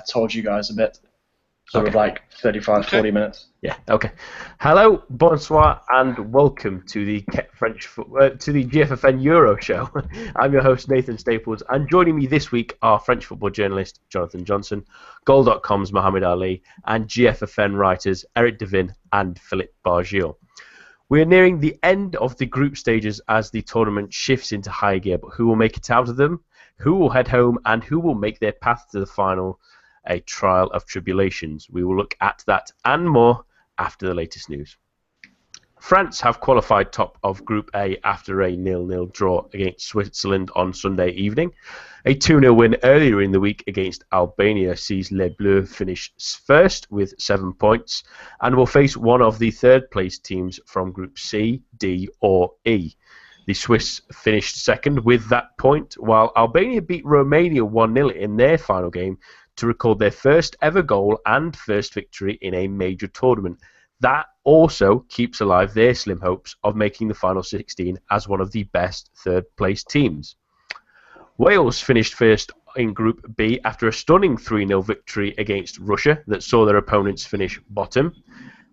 told you guys a bit, sort of Okay. like 35, 40 minutes. Yeah. Okay. Hello, bonsoir, and welcome to the to the GFFN Euro show. I'm your host Nathan Staples, and joining me this week are French football journalist Jonathan Johnson, Goal.com's Mohamed Ali, and GFFN writers Eric Devin and Philippe Bargil. We are nearing the end of the group stages as the tournament shifts into high gear, but who will make it out of them? Who will head home, and who will make their path to the final a trial of tribulations? We will look at that and more after the latest news. France have qualified top of Group A after a 0-0 draw against Switzerland on Sunday evening. A 2-0 win earlier in the week against Albania sees Les Bleus finish first with 7 points and will face one of the third-place teams from Group C, D or E. The Swiss finished second with that point, while Albania beat Romania 1-0 in their final game to record their first ever goal and first victory in a major tournament. That also keeps alive their slim hopes of making the final 16 as one of the best third-place teams. Wales finished first in Group B after a stunning 3-0 victory against Russia that saw their opponents finish bottom,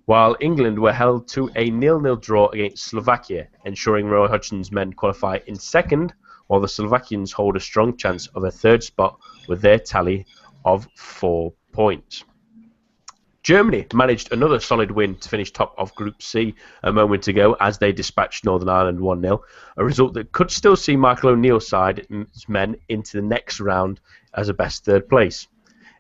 while England were held to a 0-0 draw against Slovakia, ensuring Roy Hodgson's men qualify in second, while the Slovakians hold a strong chance of a third spot with their tally of 4 points. Germany managed another solid win to finish top of Group C a moment ago as they dispatched Northern Ireland 1-0, a result that could still see Michael O'Neill's side's men into the next round as a best third place.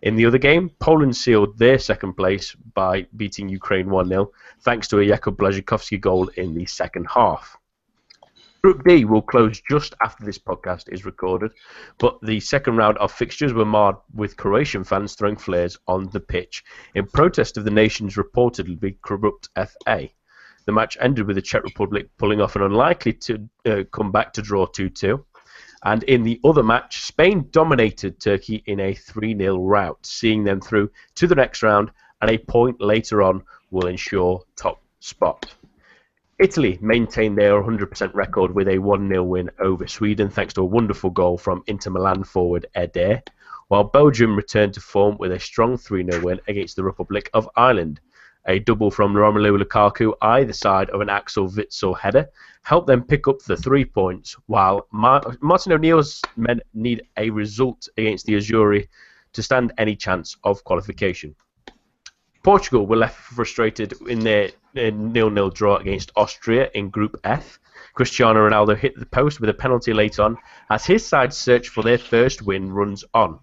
In the other game, Poland sealed their second place by beating Ukraine 1-0, thanks to a Jakub Błaszczykowski goal in the second half. Group D will close just after this podcast is recorded, but the second round of fixtures were marred with Croatian fans throwing flares on the pitch in protest of the nation's reportedly corrupt FA. The match ended with the Czech Republic pulling off an unlikely comeback to draw 2-2. And in the other match, Spain dominated Turkey in a 3-0 rout, seeing them through to the next round, and a point later on will ensure top spot. Italy maintained their 100% record with a 1-0 win over Sweden thanks to a wonderful goal from Inter Milan forward Eder, while Belgium returned to form with a strong 3-0 win against the Republic of Ireland. A double from Romelu Lukaku either side of an Axel Witsel header helped them pick up the 3 points, while Martin O'Neill's men need a result against the Azzurri to stand any chance of qualification. Portugal were left frustrated in their 0-0 draw against Austria in Group F. Cristiano Ronaldo hit the post with a penalty late on as his side's search for their first win runs on.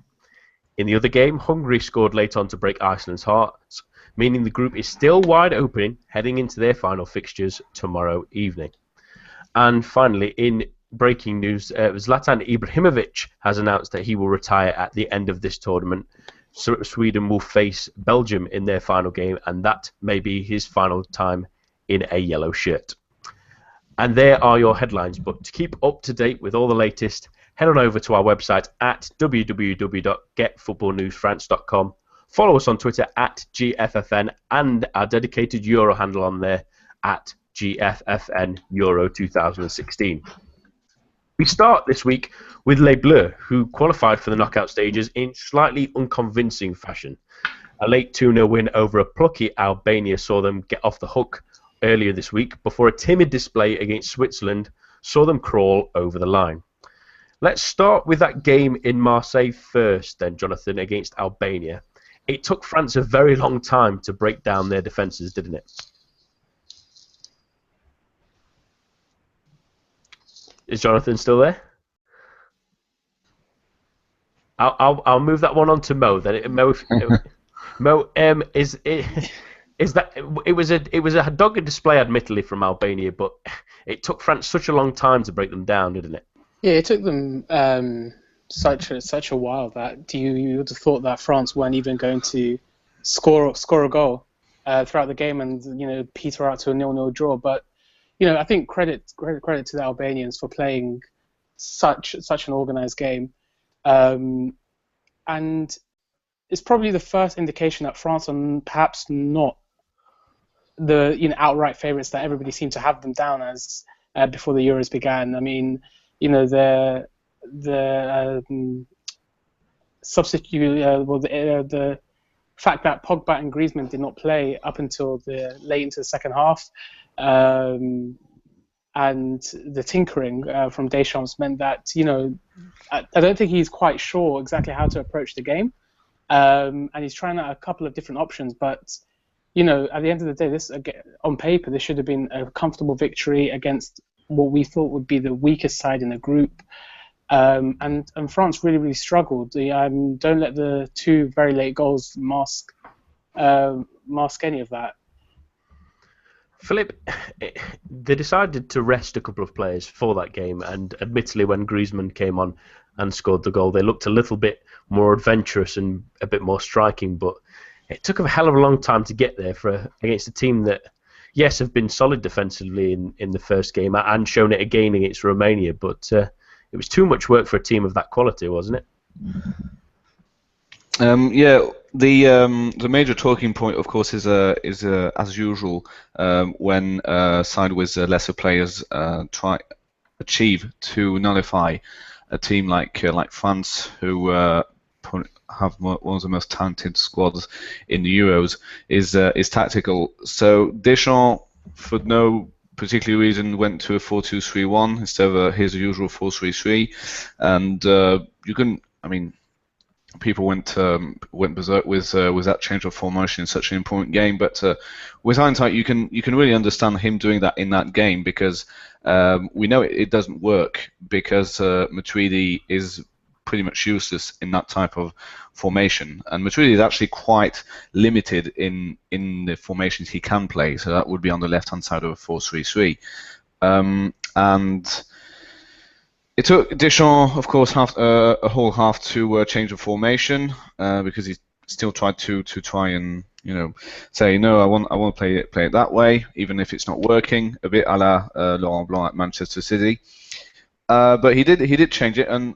In the other game, Hungary scored late on to break Iceland's hearts, meaning the group is still wide open heading into their final fixtures tomorrow evening. And finally, in breaking news, Zlatan Ibrahimovic has announced that he will retire at the end of this tournament. Sweden will face Belgium in their final game, and that may be his final time in a yellow shirt. And there are your headlines, but to keep up to date with all the latest, head on over to our website at www.getfootballnewsfrance.com. Follow us on Twitter at GFFN and our dedicated Euro handle on there at GFFN Euro 2016. We start this week with Les Bleus, who qualified for the knockout stages in slightly unconvincing fashion. A late 2-0 win over a plucky Albania saw them get off the hook earlier this week before a timid display against Switzerland saw them crawl over the line. Let's start with that game in Marseille first then, Jonathan, against Albania. It took France a very long time to break down their defences, didn't it? Is Jonathan still there? I'll move that one on to Mo. Then Mo, is that it was a dogged display, admittedly, from Albania, but it took France such a long time to break them down, didn't it? Yeah, it took them such a while that you would have thought that France weren't even going to score a goal throughout the game and peter out to a 0-0 draw, but. I think credit to the Albanians for playing such an organised game, and it's probably the first indication that France are perhaps not the outright favourites that everybody seemed to have them down as before the Euros began. I mean, the substitute, the fact that Pogba and Griezmann did not play up until the late into the second half, and the tinkering from Deschamps meant that, I don't think he's quite sure exactly how to approach the game, and he's trying out a couple of different options. But at the end of the day, this, on paper, this should have been a comfortable victory against what we thought would be the weakest side in the group. And France really, really struggled. Don't let the 2 very late goals mask any of that. Philip, they decided to rest a couple of players for that game, and admittedly, when Griezmann came on and scored the goal, they looked a little bit more adventurous and a bit more striking. But it took a hell of a long time to get there against a team that, yes, have been solid defensively in the first game and shown it again against Romania, but it was too much work for a team of that quality, wasn't it? Yeah, the major talking point, of course, is as usual when side with lesser players achieve to nullify a team like France, who have one of the most talented squads in the Euros, is tactical. So Deschamps, for no particular reason, went to a 4-2-3-1 instead of his usual 4-3-3, and people went berserk with that change of formation in such an important game. But with hindsight, you can really understand him doing that in that game, because we know it doesn't work, because Matuidi is pretty much useless in that type of formation, and Matuidi is actually quite limited in the formations he can play. So that would be on the left-hand side of a 4-3-3, and it took Deschamps, of course, a whole half to change the formation, because he still tried to try and say, no, I want to play it that way, even if it's not working, a bit a la Laurent Blanc at Manchester City. But he did change it, and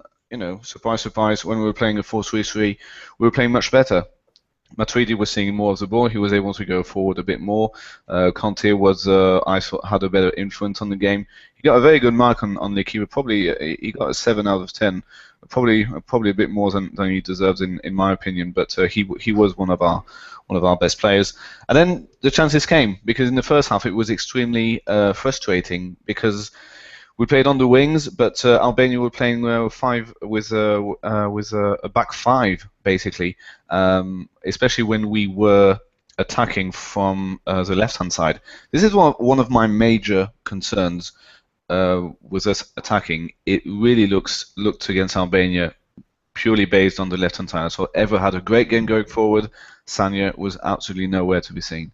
surprise, surprise, when we were playing a 4-3-3, we were playing much better. Matuidi was seeing more of the ball. He was able to go forward a bit more. Conte had a better influence on the game. He got a very good mark on the keeper. Probably he got a 7 out of 10. Probably a bit more than he deserves in my opinion. But he was one of our best players. And then the chances came, because in the first half it was extremely frustrating, because we played on the wings, but Albania were playing with a back 5 basically, especially when we were attacking from the left-hand side. This is one of my major concerns with us attacking. It really looked against Albania purely based on the left-hand side. So Ever had a great game going forward. Sanya was absolutely nowhere to be seen.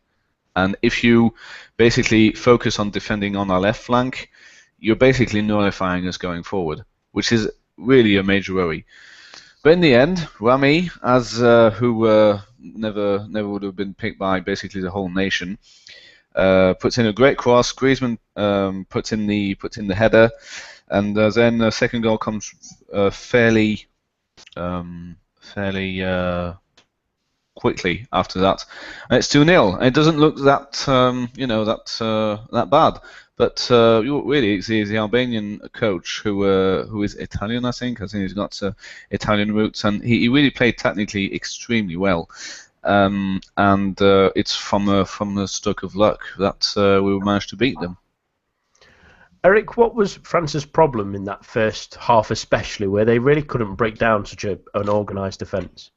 And if you basically focus on defending on our left flank, you're basically nullifying us going forward, which is really a major worry. But in the end, Rami, who never would have been picked by basically the whole nation, puts in a great cross. Griezmann puts in the header, and then the second goal comes fairly quickly after that, and it's 2-0. And it doesn't look that that bad. But really, it's the Albanian coach who is Italian, I think. He's got Italian roots, and he really played technically extremely well. And it's from a stroke of luck that we managed to beat them. Eric, what was France's problem in that first half, especially, where they really couldn't break down such an organised defence?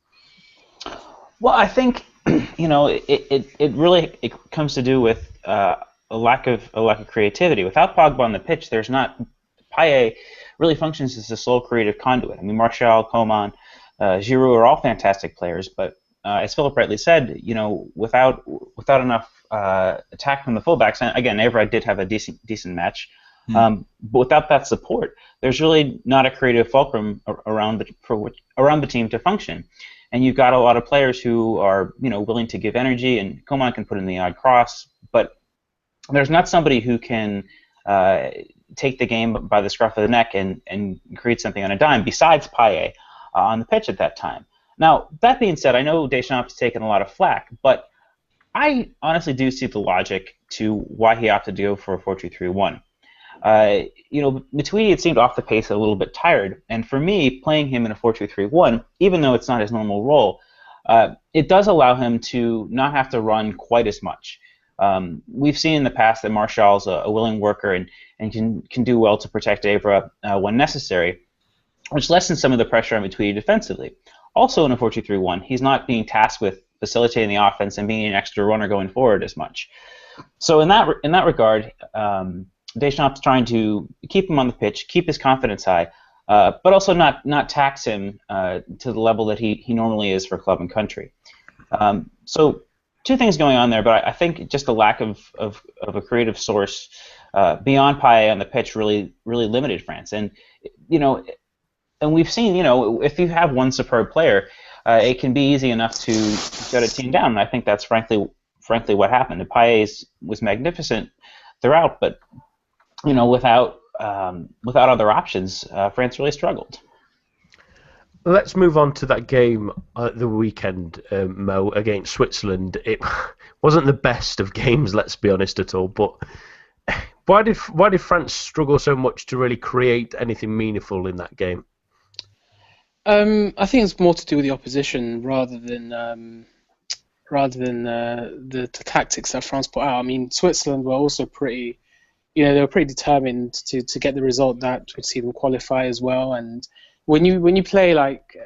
Well, I think it really comes to do with a lack of creativity. Without Pogba on the pitch, there's not. Payet really functions as a sole creative conduit. I mean, Martial, Coman, Giroud are all fantastic players, but as Philip rightly said, without enough attack from the fullbacks, and again, Evra did have a decent match, but without that support, there's really not a creative fulcrum around the team to function. And you've got a lot of players who are willing to give energy, and Coman can put in the odd cross, but there's not somebody who can take the game by the scruff of the neck and create something on a dime besides Payet on the pitch at that time. Now, that being said, I know Deschamps has taken a lot of flack, but I honestly do see the logic to why he opted to go for a 4-2-3-1. Matuidi had seemed off the pace a little bit tired, and for me, playing him in a 4-2-3-1, even though it's not his normal role, it does allow him to not have to run quite as much. We've seen in the past that Martial's a willing worker and can do well to protect Evra when necessary, which lessens some of the pressure on Matuidi defensively. Also in a 4-2-3-1, he's not being tasked with facilitating the offense and being an extra runner going forward as much. So in that regard, Deschamps trying to keep him on the pitch, keep his confidence high, but also not tax him to the level that he normally is for club and country. So two things going on there, but I think just a lack of a creative source beyond Payet on the pitch really limited France. And we've seen, if you have one superb player, it can be easy enough to shut a team down. And I think that's frankly what happened. And Payet was magnificent throughout, but without other options, France really struggled. Let's move on to that game at the weekend, Mo, against Switzerland. It wasn't the best of games, let's be honest at all. But why did France struggle so much to really create anything meaningful in that game? I think it's more to do with the opposition rather than the tactics that France put out. I mean, Switzerland were also pretty, they were pretty determined to get the result that would see them qualify as well. And when you play like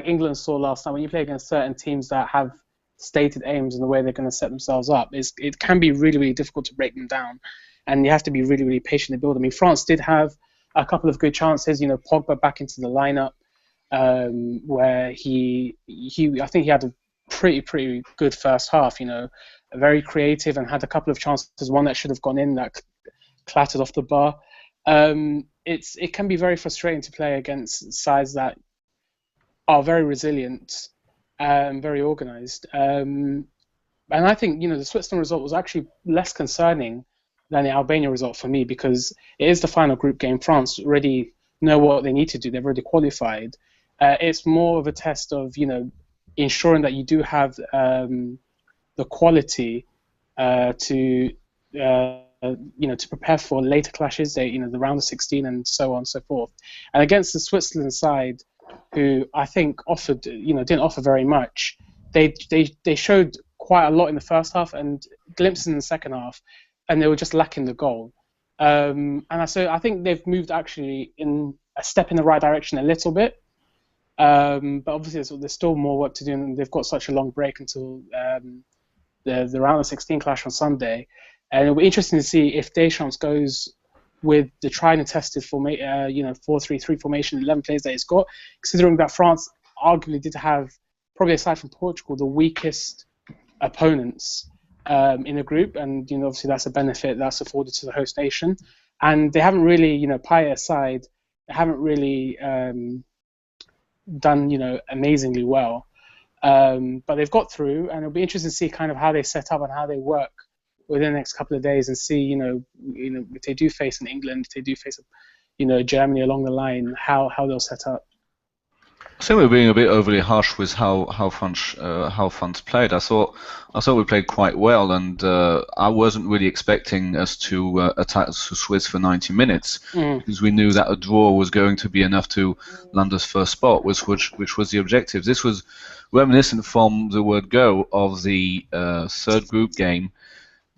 England saw last time, when you play against certain teams that have stated aims and the way they're going to set themselves up, it can be really, really difficult to break them down, and you have to be really, really patient to build. I mean, France did have a couple of good chances. Pogba back into the lineup, where I think he had a pretty good first half. Very creative and had a couple of chances. One that should have gone in that clattered off the bar. It can be very frustrating to play against sides that are very resilient, very organised. And I think the Switzerland result was actually less concerning than the Albania result for me, because it is the final group game. France already know what they need to do. They've already qualified. It's more of a test of ensuring that you do have the quality to prepare for later clashes, the round of 16 and so on and so forth. And against the Switzerland side, who I think didn't offer very much, they showed quite a lot in the first half and glimpses in the second half, and they were just lacking the goal. So I think they've moved actually in a step in the right direction a little bit. But obviously there's still more work to do, and they've got such a long break until the round of 16 clash on Sunday. And it'll be interesting to see if Deschamps goes with the tried and tested 4-3-3 formation, 11 players that he's got, considering that France arguably did have, probably aside from Portugal, the weakest opponents in the group, and obviously that's a benefit that's afforded to the host nation. And they haven't really, Payet aside, they haven't really done amazingly well, but they've got through, and it'll be interesting to see kind of how they set up and how they work within the next couple of days, and see if they do face an England, if they do face Germany along the line, how they'll set up. I think we're being a bit overly harsh with how France played. I thought we played quite well, and I wasn't really expecting us to attack Swiss for 90 minutes, because we knew that a draw was going to be enough to land us first spot, which was the objective. This was reminiscent from the word go of the third group game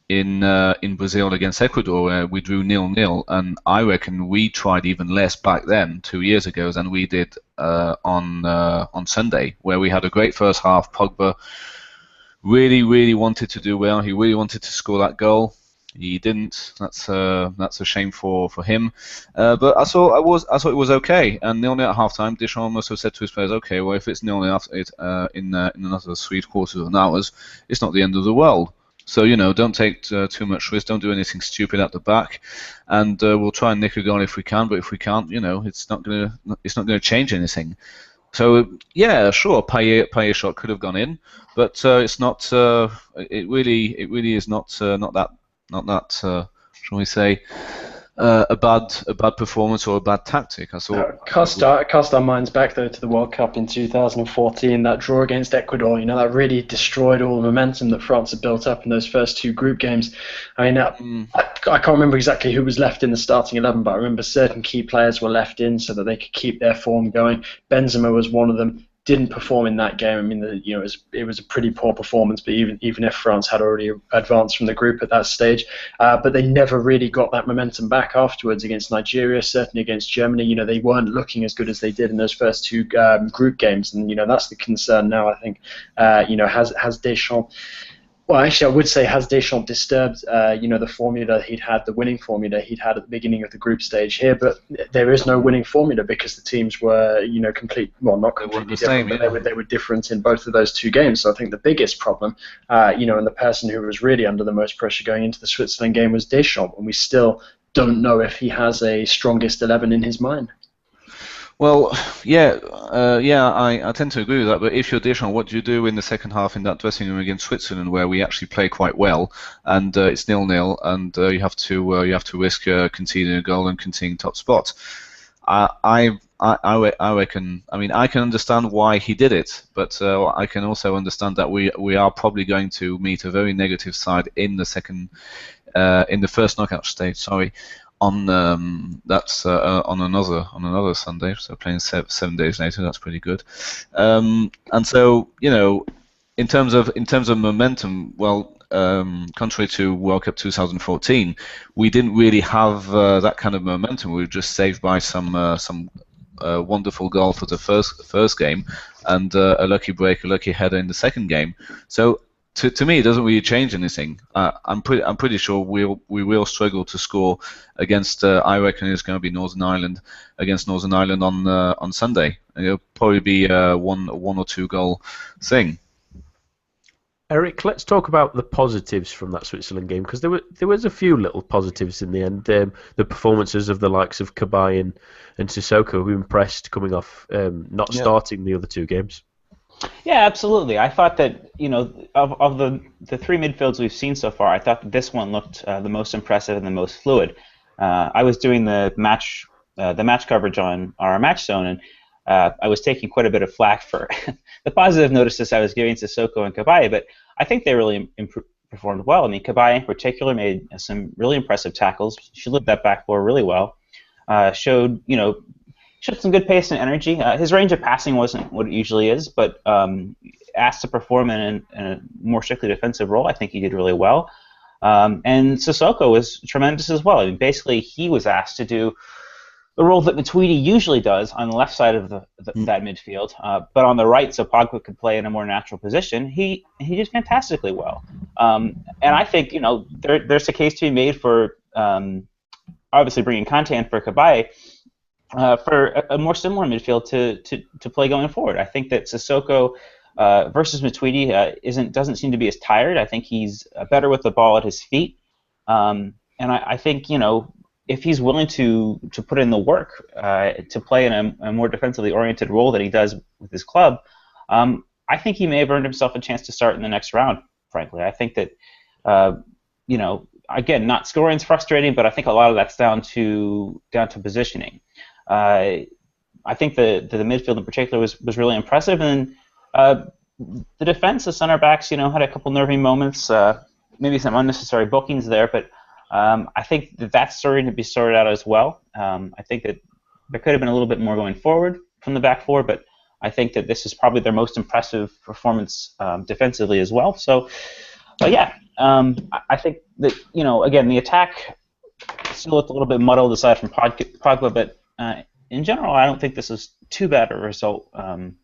in Brazil against Ecuador, where we drew 0-0, and I reckon we tried even less back then, 2 years ago, than we did on Sunday, where we had a great first half. Pogba really wanted to do well. He really wanted to score that goal. He didn't. That's a shame for him. But I thought it was okay. And 0-0 at halftime, Deschamps also said to his players, "Okay, well, if it's 0-0 after it in another 3/4 of an hour, it's not the end of the world. So don't take too much risk. Don't do anything stupid at the back, and we'll try and nick a goal if we can. But if we can't, it's not gonna change anything." So yeah, sure, Payet shot could have gone in, but it's not. It really is not that. Shall we say? a bad performance or a bad tactic. I thought. Cast our minds back though to the World Cup in 2014, that draw against Ecuador. That really destroyed all the momentum that France had built up in those first two group games. I mean, I can't remember exactly who was left in the starting 11, but I remember certain key players were left in so that they could keep their form going. Benzema was one of them. Didn't perform in that game. I mean, it was a pretty poor performance. But even if France had already advanced from the group at that stage, but they never really got that momentum back afterwards against Nigeria. Certainly against Germany, they weren't looking as good as they did in those first two group games, and that's the concern now. I think, has Deschamps. Well, actually, I would say has Deschamps disturbed, the formula he'd had, the winning formula he'd had at the beginning of the group stage here. But there is no winning formula because the teams were, not completely different, but they were different in both of those two games. So I think the biggest problem, and the person who was really under the most pressure going into the Switzerland game was Deschamps, and we still don't know if he has a strongest 11 in his mind. Well, I tend to agree with that. But if you're Deschamps, what do you do in the second half in that dressing room against Switzerland, where we actually play quite well, and it's 0-0, and you have to risk conceding a goal and conceding top spot? I reckon. I mean, I can understand why he did it, but I can also understand that we are probably going to meet a very negative side in the first knockout stage. Sorry. On another Sunday, so playing 7 days later. That's pretty good. And so in terms of momentum, well, contrary to World Cup 2014, we didn't really have that kind of momentum. We were just saved by some wonderful goal for the first game, and a lucky break, a lucky header in the second game. So. To me, it doesn't really change anything. I'm pretty sure we will struggle to score against. I reckon it's going to be Northern Ireland against Northern Ireland on Sunday. It'll probably be a one or two goal thing. Eric, let's talk about the positives from that Switzerland game, because there was a few little positives in the end. The performances of the likes of Kabay and Sissoko, who impressed coming off not starting the other two games. Yeah, absolutely. I thought that, of the three midfields we've seen so far, I thought that this one looked the most impressive and the most fluid. I was doing the match coverage on our match zone, and I was taking quite a bit of flack for the positive notices I was giving to Sissoko and Kabay, but I think they really performed well. I mean, Kabay in particular made some really impressive tackles. She lived that back four really well. Showed some good pace and energy. His range of passing wasn't what it usually is, but asked to perform in a more strictly defensive role, I think he did really well. And Sissoko was tremendous as well. I mean, basically, he was asked to do the role that Matuidi usually does on the left side of that midfield, but on the right, so Pogba could play in a more natural position. He did fantastically well. And I think there's a case to be made for obviously bringing Kanté in for Kabay. For a more similar midfield to play going forward. I think that Sissoko versus Matuidi doesn't seem to be as tired. I think he's better with the ball at his feet, and I think if he's willing to put in the work to play in a more defensively oriented role that he does with his club, I think he may have earned himself a chance to start in the next round. Frankly, I think that again, not scoring is frustrating, but I think a lot of that's down to positioning. I think the midfield in particular was really impressive, and the defense, the center backs, had a couple nervy moments, maybe some unnecessary bookings there, but I think that's starting to be sorted out as well. I think that there could have been a little bit more going forward from the back four, but I think that this is probably their most impressive performance defensively as well. So, I think that again, the attack still looked a little bit muddled aside from Pogba, but in general, I don't think this is too bad a result from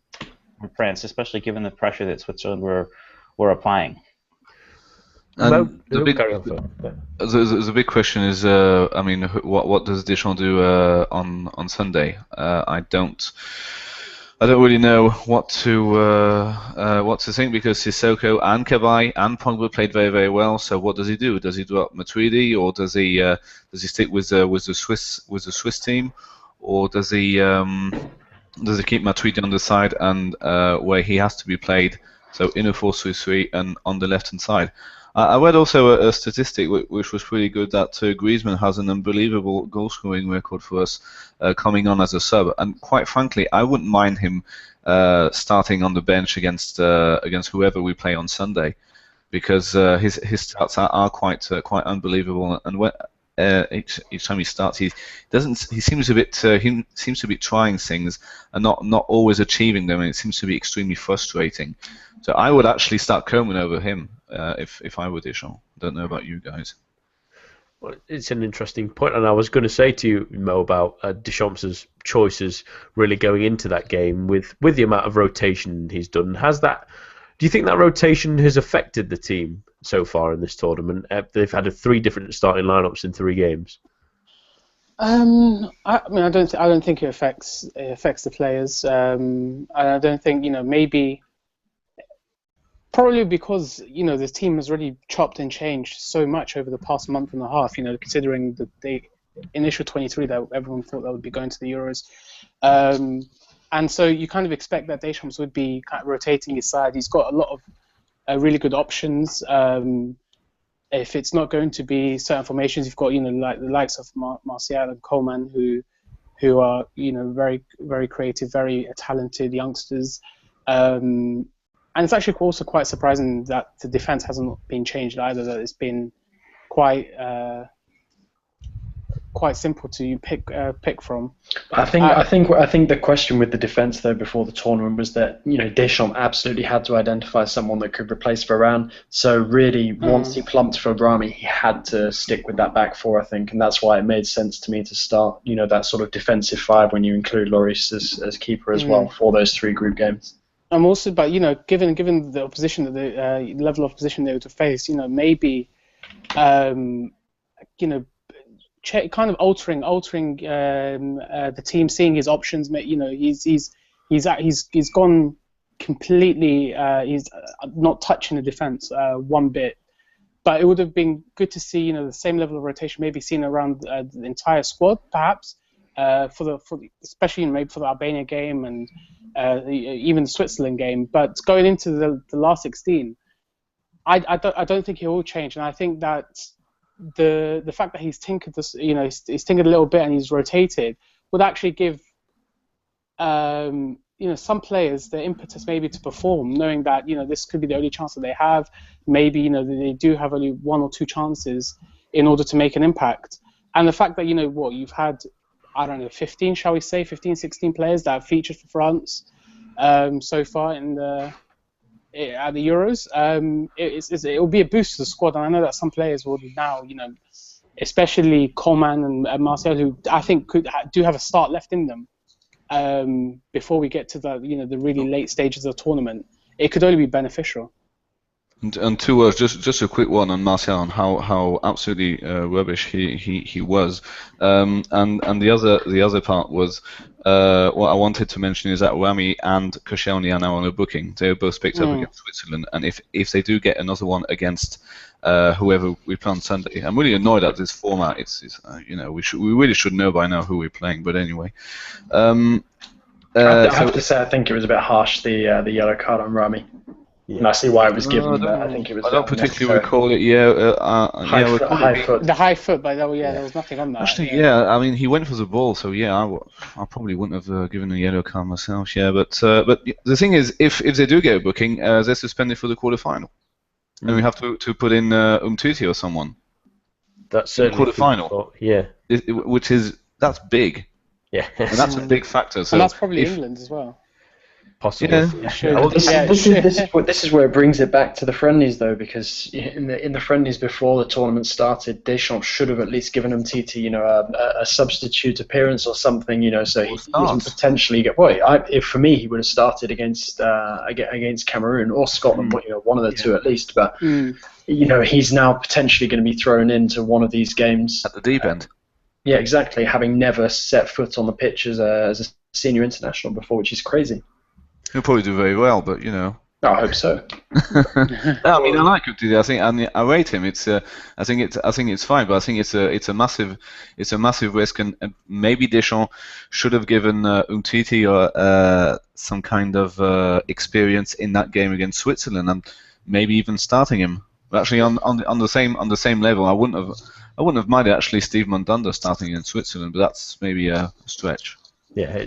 France, especially given the pressure that Switzerland were applying. And the big question is, what does Deschamps do on Sunday? I don't really know what to think, because Sissoko and Kabay and Pogba played very, very well. So what does he do? Does he drop Matuidi, or does he stick with the Swiss team, or does he keep Matuidi on the side and where he has to be played? So in a 4-3-3 and on the left hand side. I read also a statistic which was pretty good that Griezmann has an unbelievable goal-scoring record for us coming on as a sub, and quite frankly, I wouldn't mind him starting on the bench against whoever we play on Sunday, because his stats are quite unbelievable, and when, each time he starts, he seems to be trying things and not always achieving them, and it seems to be extremely frustrating. So I would actually start Coman over him if I were Deschamps. Don't know about you guys. Well, it's an interesting point, and I was going to say to you, Mo, about Deschamps' choices really going into that game with the amount of rotation he's done. Do you think that rotation has affected the team so far in this tournament? They've had 3 different starting lineups in 3 games. I mean, I don't think it affects the players. I don't think, maybe. Probably because, this team has really chopped and changed so much over the past month and a half, considering the initial 23 that everyone thought that would be going to the Euros. And so you kind of expect that Deschamps would be kind of rotating his side. He's got a lot of really good options. If it's not going to be certain formations, you've got, like the likes of Martial and Coman, who are, very, very creative, very talented youngsters. And it's actually also quite surprising that the defense hasn't been changed either. That it's been quite simple to pick from. I think the question with the defense though before the tournament was that Deschamps absolutely had to identify someone that could replace Varane. So really, once he plumped for Abraham, he had to stick with that back 4, I think, and that's why it made sense to me to start that sort of defensive 5 when you include Lloris as keeper as well for those 3 group games. I'm also, but given the opposition, the level of opposition they would have faced, maybe, kind of altering the team, seeing his options. He's gone completely. He's not touching the defense one bit. But it would have been good to see, the same level of rotation maybe seen around the entire squad, perhaps, especially maybe for the Albania game and. Even the Switzerland game, but going into the last 16, I don't think it will change, and I think that the fact that he's tinkered this, he's tinkered a little bit and he's rotated would actually give some players the impetus maybe to perform, knowing that this could be the only chance that they have. Maybe they do have only 1 or 2 chances in order to make an impact, and the fact that you've had. I don't know, 15, 16 players that have featured for France so far at the Euros. It will be a boost to the squad, and I know that some players will now, especially Coman and Martial, who I think do have a start left in them before we get to the the really late stages of the tournament. It could only be beneficial. And 2 words, just a quick one on Martial and how absolutely rubbish he was. And the other part was what I wanted to mention is that Rami and Koscielny are now on a booking. They were both picked up against Switzerland, and if they do get another one against whoever we play on Sunday, I'm really annoyed at this format. We really should know by now who we're playing. But anyway. I have to say, I think it was a bit harsh, the yellow card on Rami. Yeah. And I see why it was given. I think it was. I don't particularly recall it. High foot. The high foot, but there was nothing on that. Actually, I mean, he went for the ball, so I probably wouldn't have given a yellow card myself. Yeah, but the thing is, if they do get a booking, they're suspended for the quarterfinal, and we have to put in Umtiti or someone. That's certainly quarterfinal. Yeah, that's big. Yeah, and that's a big factor. So and that's probably England as well. Possibly. Yeah. This is where it brings it back to the friendlies, though, because in the friendlies before the tournament started, Deschamps should have at least given Umtiti, a substitute appearance or something, so he can potentially get. Well, if for me, he would have started against Cameroon or Scotland, one of the 2 at least. But he's now potentially going to be thrown into one of these games at the deep end. Yeah, exactly. Having never set foot on the pitch as a senior international before, which is crazy. He'll probably do very well, but I hope so. I mean, I like Umtiti. I rate him. I think it's fine, but I think it's a massive risk, and maybe Deschamps should have given Umtiti some kind of experience in that game against Switzerland, and maybe even starting him But actually, on the same level, I wouldn't have minded actually Steve Mandanda starting in Switzerland, but that's maybe a stretch. Yeah,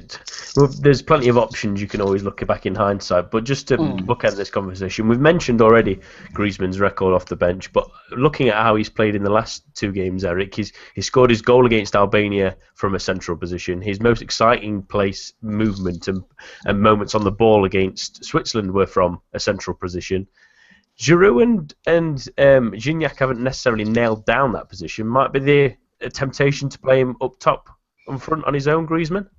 well, there's plenty of options you can always look back in hindsight. But just to bookend this conversation, we've mentioned already Griezmann's record off the bench. But looking at how he's played in the last two games, Eric, he scored his goal against Albania from a central position. His most exciting place movement and moments on the ball against Switzerland were from a central position. Giroud and Gignac haven't necessarily nailed down that position. Might be the temptation to play him up top, on front on his own, Griezmann?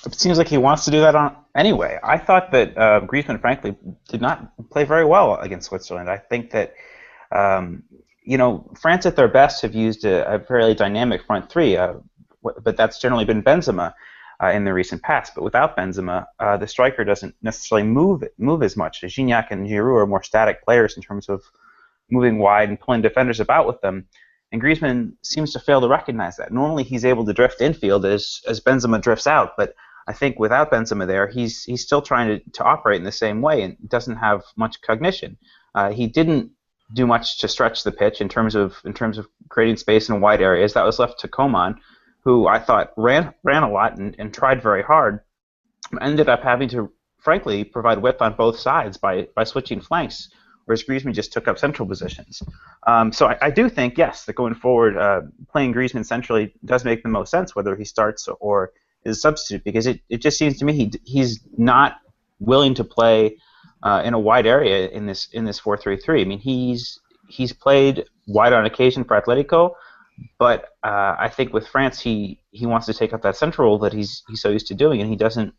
It seems like he wants to do that anyway. I thought that Griezmann, frankly, did not play very well against Switzerland. I think that, France at their best have used a fairly dynamic front three, but that's generally been Benzema in the recent past. But without Benzema, the striker doesn't necessarily move as much. Gignac and Giroud are more static players in terms of moving wide and pulling defenders about with them. And Griezmann seems to fail to recognize that. Normally, he's able to drift infield as Benzema drifts out, but I think without Benzema there, he's still trying to operate in the same way and doesn't have much cognition. He didn't do much to stretch the pitch in terms of creating space in wide areas. That was left to Coman, who I thought ran a lot and tried very hard. Ended up having to, frankly, provide width on both sides by switching flanks, whereas Griezmann just took up central positions. So I do think, yes, that going forward, playing Griezmann centrally does make the most sense, whether he starts or is a substitute, because it just seems to me he's not willing to play in a wide area in this 4-3-3. I mean, he's played wide on occasion for Atletico, but I think with France he wants to take up that central role that he's so used to doing, and he doesn't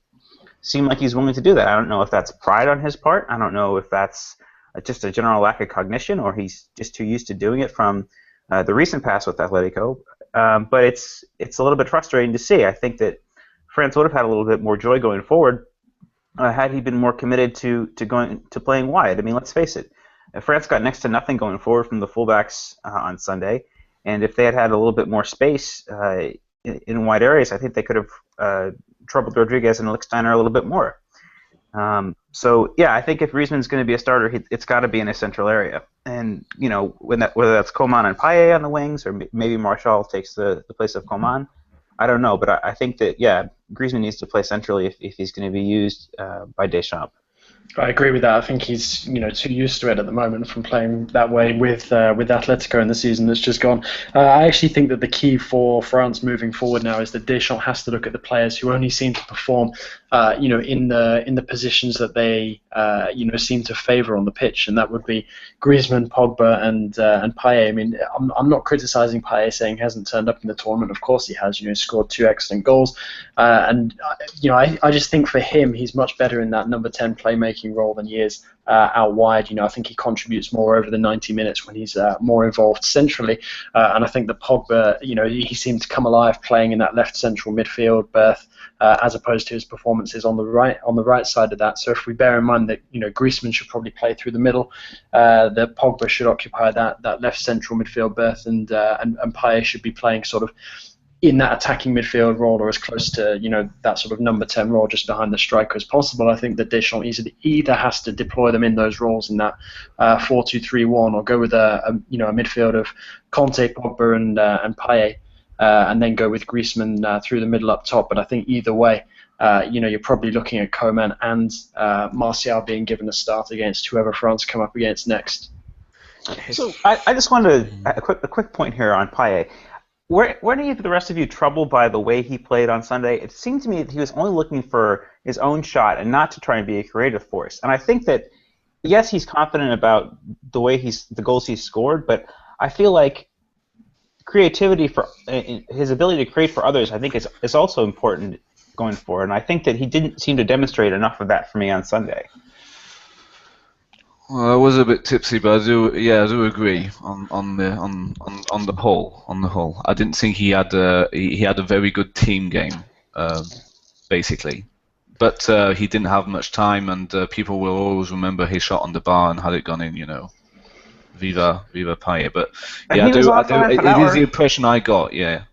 seem like he's willing to do that. I don't know if that's pride on his part. I don't know if that's just a general lack of cognition, or he's just too used to doing it from the recent past with Atletico. But it's a little bit frustrating to see. I think that France would have had a little bit more joy going forward had he been more committed to playing wide. I mean, let's face it, France got next to nothing going forward from the fullbacks on Sunday, and if they had had a little bit more space in wide areas, I think they could have troubled Rodriguez and Lichtsteiner a little bit more. So yeah, I think if Griezmann's going to be a starter, it's got to be in a central area, and whether that's Coman and Payet on the wings, or maybe Martial takes the place of Coman. I don't know, but I think that, yeah, Griezmann needs to play centrally if he's going to be used by Deschamps. I agree with that. I think he's too used to it at the moment from playing that way with Atletico in the season that's just gone. I actually think that the key for France moving forward now is that Deschamps has to look at the players who only seem to perform in the positions that they seem to favour on the pitch, and that would be Griezmann, Pogba, and Payet. I mean, I'm not criticising Payet saying he hasn't turned up in the tournament. Of course he has. Scored 2 excellent goals, and I just think for him he's much better in that number 10 playmaking role than he is out wide. I think he contributes more over the 90 minutes when he's more involved centrally, and I think that Pogba, he seemed to come alive playing in that left central midfield berth as opposed to his performances on the right side of that. So if we bear in mind that Griezmann should probably play through the middle, that Pogba should occupy that left central midfield berth, and Payet should be playing sort of in that attacking midfield role, or as close to that sort of number 10 role just behind the striker as possible. I think that Deschamps either has to deploy them in those roles in that 4-2-3-1, or go with a midfield of Conte, Pogba, and Payet, and then go with Griezmann through the middle up top. But I think either way, you're probably looking at Coman and Martial being given a start against whoever France come up against next. So I just wanted a quick point here on Payet. Were any of the rest of you troubled by the way he played on Sunday? It seemed to me that he was only looking for his own shot and not to try and be a creative force. And I think that, yes, he's confident about the goals he's scored, but I feel like creativity for his ability to create for others, I think is also important going forward. And I think that he didn't seem to demonstrate enough of that for me on Sunday. Well, I was a bit tipsy, but I do agree on the whole. I didn't think he had a very good team game, basically, but he didn't have much time, and people will always remember his shot on the bar and had it gone in, Viva Payet. But yeah, I do. It is the impression I got. Yeah.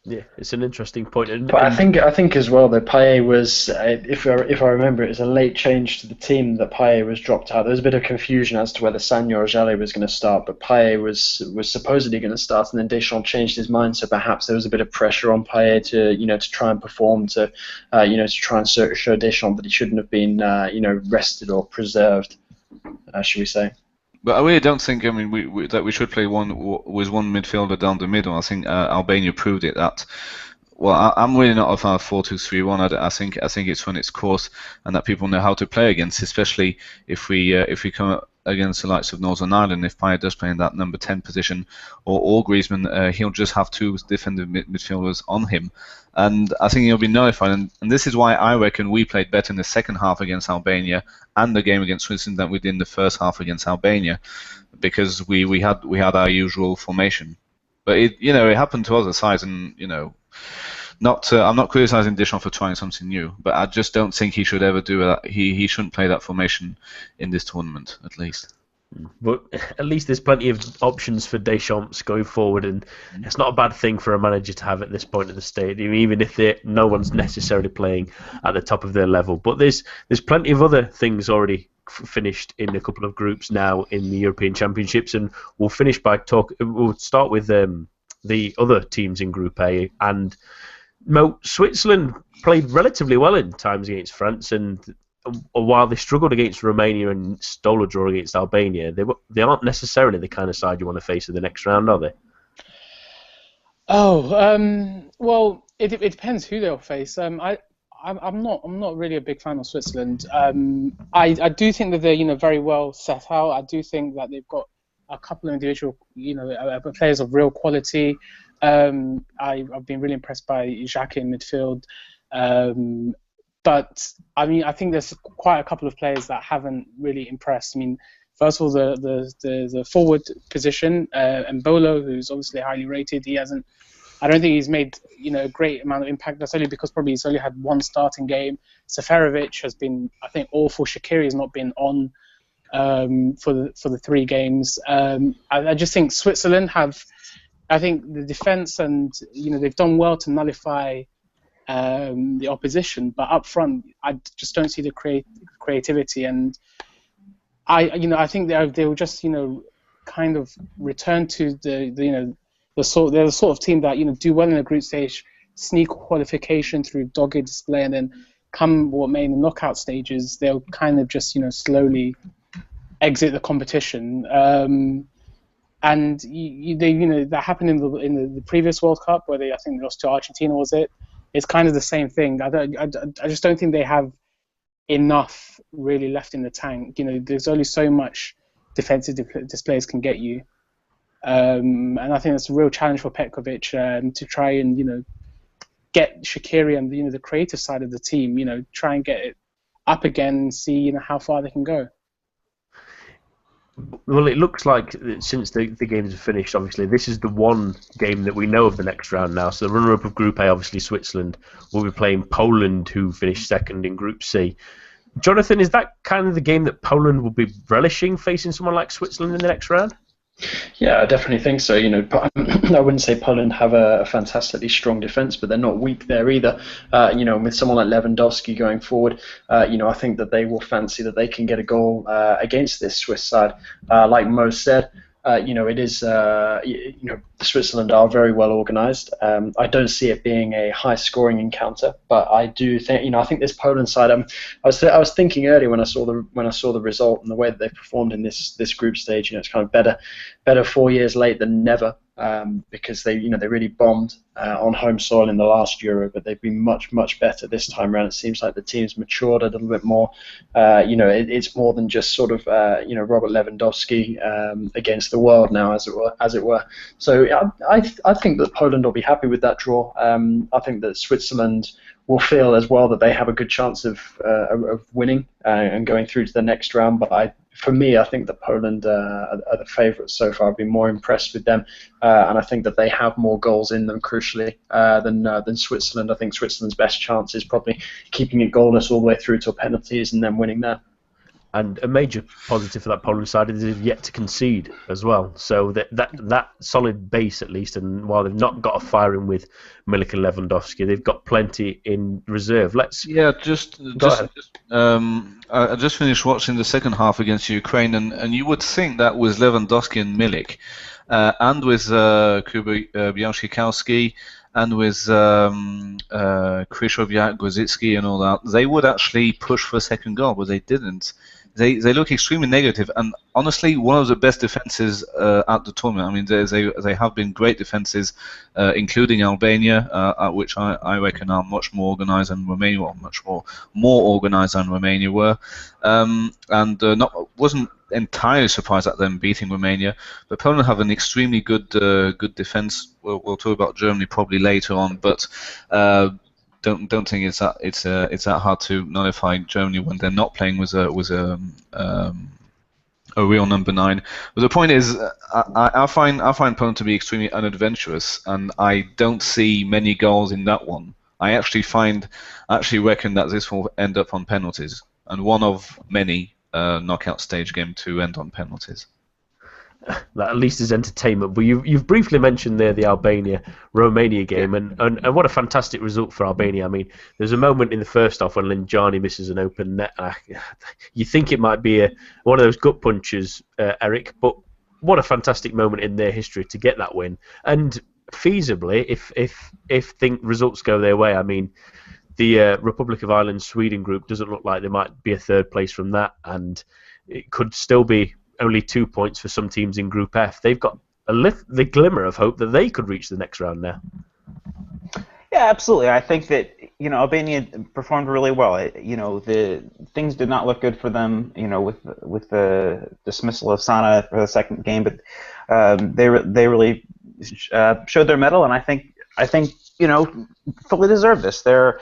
Yeah, it's an interesting point. But I think as well that Payet was, if I remember, it was a late change to the team that Payet was dropped out. There was a bit of confusion as to whether Sagna or Jallet was going to start, but Payet was supposedly going to start, and then Deschamps changed his mind. So perhaps there was a bit of pressure on Payet to try and perform, to try and show Deschamps that he shouldn't have been rested or preserved, should we say? But I really don't think. I mean, that we should play one midfielder down the middle. I think Albania proved it. That. Well, I'm really not of our 4-2-3-1. I think it's run its course, and that people know how to play against, especially if we come against the likes of Northern Ireland. If Payet does play in that number 10 position, or Griezmann, he'll just have two defensive midfielders on him, and I think he'll be nullified. And this is why I reckon we played better in the second half against Albania and the game against Switzerland than we did in the first half against Albania, because we had our usual formation. But it happened to other sides, and I'm not criticizing Deschamps for trying something new, but I just don't think he should ever do that. He shouldn't play that formation in this tournament, at least. But at least there's plenty of options for Deschamps going forward, and it's not a bad thing for a manager to have at this point of the stadium, even if no one's necessarily playing at the top of their level. But there's plenty of other things already finished in a couple of groups now in the European Championships, and we'll finish by We'll start with the other teams in Group A, and Mo, Switzerland played relatively well in times against France, and while they struggled against Romania and stole a draw against Albania, they aren't necessarily the kind of side you want to face in the next round, are they? Well, it depends who they'll face. I'm not really a big fan of Switzerland. I do think that they're very well set out. I do think that they've got a couple of individual players of real quality. I've been really impressed by Xhaka in midfield. But I think there's quite a couple of players that haven't really impressed. First of all, the forward position, Mbolo, who's obviously highly rated, I don't think he's made a great amount of impact. That's only because probably he's only had one starting game. Seferovic has been, I think, awful. Shaqiri has not been on for the 3 games. I just think Switzerland I think the defense, and they've done well to nullify the opposition, but up front I just don't see the creativity, and I think they will just kind of return to they're the sort of team that do well in the group stage, sneak qualification through dogged display, and then come what may in the knockout stages, they'll kind of just slowly exit the competition. And that happened in the previous World Cup where I think they lost to Argentina. Was it? It's kind of the same thing. I just don't think they have enough really left in the tank. There's only so much defensive displays can get you, and I think that's a real challenge for Petkovic to try and get Shaqiri and the creative side of the team. Try and get it up again and see how far they can go. Well, it looks like since the games are finished, obviously, this is the one game that we know of the next round now. So the runner-up of Group A, obviously Switzerland, will be playing Poland, who finished second in Group C. Jonathan, is that kind of the game that Poland will be relishing, facing someone like Switzerland in the next round? Yeah, I definitely think so. I wouldn't say Poland have a fantastically strong defence, but they're not weak there either. With someone like Lewandowski going forward, I think that they will fancy that they can get a goal against this Swiss side. Like Mo said, it is, Switzerland are very well organised. I don't see it being a high-scoring encounter, but I do think, I think this Poland side. I was thinking earlier when I saw the result and the way that they performed in this group stage. It's kind of better 4 years late than never. Because they really bombed on home soil in the last Euro, but they've been much better this time around. It seems like the team's matured a little bit more. It's more than just sort of Robert Lewandowski against the world now, as it were. So I think that Poland will be happy with that draw. I think that Switzerland will feel as well that they have a good chance of winning and going through to the next round. But for me, I think that Poland are the favourites so far. I've been more impressed with them, and I think that they have more goals in them, crucially, than Switzerland. I think Switzerland's best chance is probably keeping it goalless all the way through to penalties and then winning there. And a major positive for that Poland side is they've yet to concede as well. So that solid base at least, and while they've not got a firing with Milik and Lewandowski, they've got plenty in reserve. I just finished watching the second half against Ukraine, and you would think that with Lewandowski and Milik, and with Białkowski, and with Krychowiak, Grosicki, and all that, they would actually push for a second goal, but they didn't. They look extremely negative, and honestly, one of the best defenses at the tournament. I mean, they have been great defenses, including Albania, at which I reckon are much more organised than Romania, or much more organised than Romania were, wasn't entirely surprised at them beating Romania. But Poland have an extremely good defence. We'll talk about Germany probably later on, but. Don't think it's that hard to nullify Germany when they're not playing with a real number 9. But the point is, I find Poland to be extremely unadventurous, and I don't see many goals in that one. I actually reckon that this will end up on penalties, and one of many knockout stage game to end on penalties. That at least is entertainment. But you've briefly mentioned there the Albania-Romania game, and what a fantastic result for Albania. I mean, there's a moment in the first half when Linjani misses an open net. You think it might be one of those gut punches, Eric, but what a fantastic moment in their history to get that win. And feasibly, if results go their way, I mean, the Republic of Ireland Sweden group doesn't look like they might be a third place from that, and it could still be only 2 points for some teams in Group F. They've got the glimmer of hope that they could reach the next round now. Yeah, absolutely. I think that Albania performed really well. The things did not look good for them. With the dismissal of Sana for the second game, but they really showed their mettle, and I think fully deserve this. They're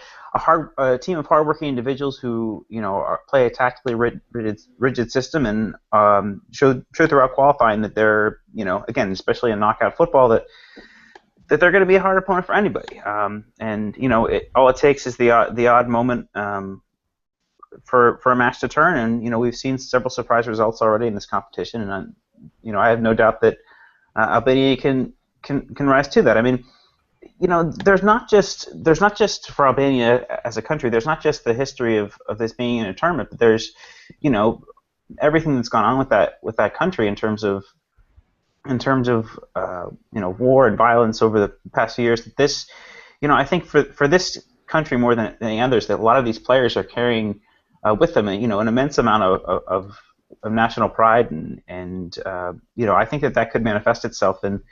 a team of hardworking individuals who play a tactically rigid system, and showed throughout qualifying that they're again, especially in knockout football, that they're going to be a hard opponent for anybody. And all it takes is the odd moment for a match to turn, and we've seen several surprise results already in this competition, and I have no doubt that Albania can rise to that. I mean, there's not just for Albania as a country, there's not just the history of this being in a tournament, but there's everything that's gone on with that country in terms of war and violence over the past few years. That this, I think for this country more than any others, that a lot of these players are carrying with them an immense amount of national pride, and I think that could manifest itself in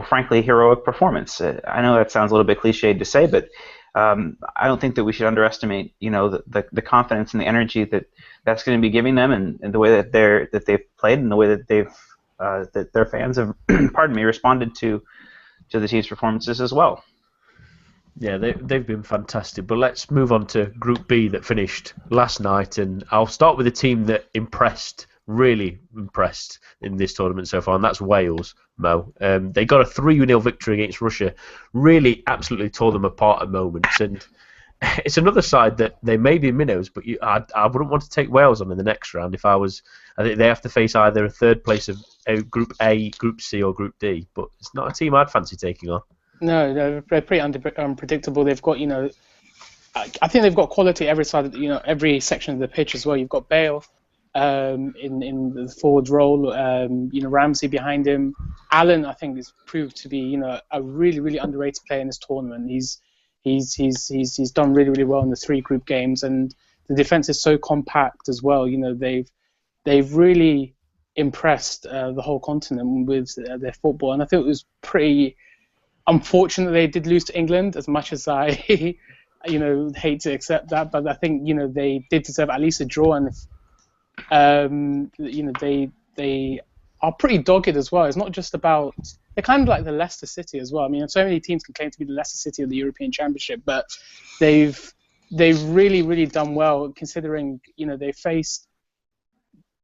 frankly, heroic performance. I know that sounds a little bit cliched to say, but I don't think that we should underestimate, the confidence and the energy that's going to be giving them, and the way that they've played, and the way that that their fans have, responded to the team's performances as well. Yeah, they've been fantastic. But let's move on to Group B that finished last night, and I'll start with a team that really impressed in this tournament so far, and that's Wales, Mo. They got a 3-0 victory against Russia, really absolutely tore them apart at moments, and it's another side that they may be minnows, but I wouldn't want to take Wales on in the next round if I think they have to face either a third place of Group A, Group C, or Group D, but it's not a team I'd fancy taking on. No, they're pretty unpredictable. They've got, I think they've got quality every side, every section of the pitch as well. You've got Bale in the forward role, Ramsey behind him. Allen, I think, has proved to be, a really, really underrated player in this tournament. He's done really, really well in the 3 group games, and the defense is so compact as well. They've really impressed the whole continent with their football, and I think it was pretty unfortunate they did lose to England, as much as I hate to accept that, but I think they did deserve at least a draw, and they are pretty dogged as well. It's not just about, they're kind of like the Leicester City as well. I mean, so many teams can claim to be the Leicester City of the European Championship, but they've really, really done well, considering they faced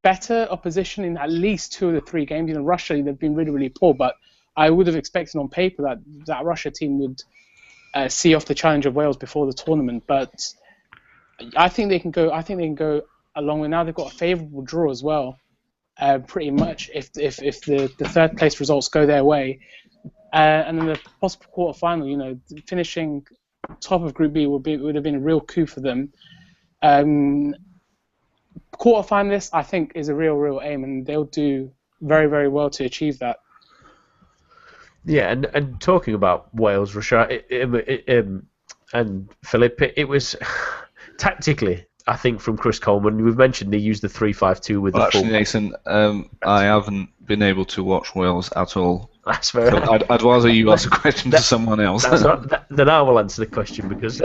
better opposition in at least 2 of the 3 games. Russia, they've been really, really poor, but I would have expected on paper that Russia team would see off the challenge of Wales before the tournament. But I think they can go along with now they've got a favourable draw as well. Pretty much, if the third place results go their way, and then the possible quarterfinal, finishing top of Group B would have been a real coup for them. Quarterfinalists, I think, is a real aim, and they'll do very, very well to achieve that. Yeah, and talking about Wales, Russia, and Philip, it was tactically, I think, from Chris Coleman. We've mentioned he used the 3-5-2 with the actually, full. Nathan, I haven't been able to watch Wales at all. That's fair. So I'd rather you ask a question to someone else. Then I will answer the question, because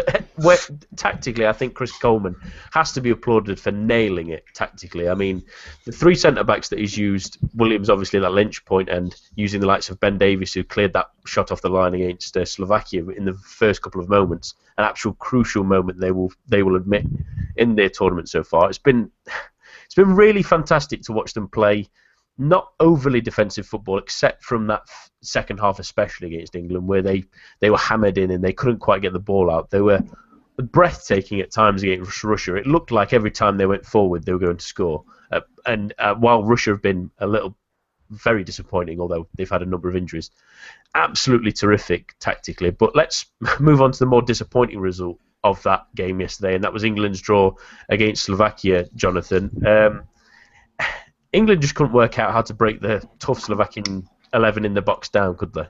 tactically, I think Chris Coleman has to be applauded for nailing it tactically. I mean, the three centre-backs that he's used, Williams obviously that lynch point, and using the likes of Ben Davies, who cleared that shot off the line against Slovakia in the first couple of moments, an actual crucial moment they will admit in their tournament so far. It's been really fantastic to watch them play. Not overly defensive football, except from that second half, especially against England, where they were hammered in and they couldn't quite get the ball out. They were breathtaking at times against Russia. It looked like every time they went forward, they were going to score. While Russia have been very disappointing, although they've had a number of injuries, absolutely terrific tactically. But let's move on to the more disappointing result of that game yesterday, and that was England's draw against Slovakia, Jonathan. England just couldn't work out how to break the tough Slovakian 11 in the box down, could they?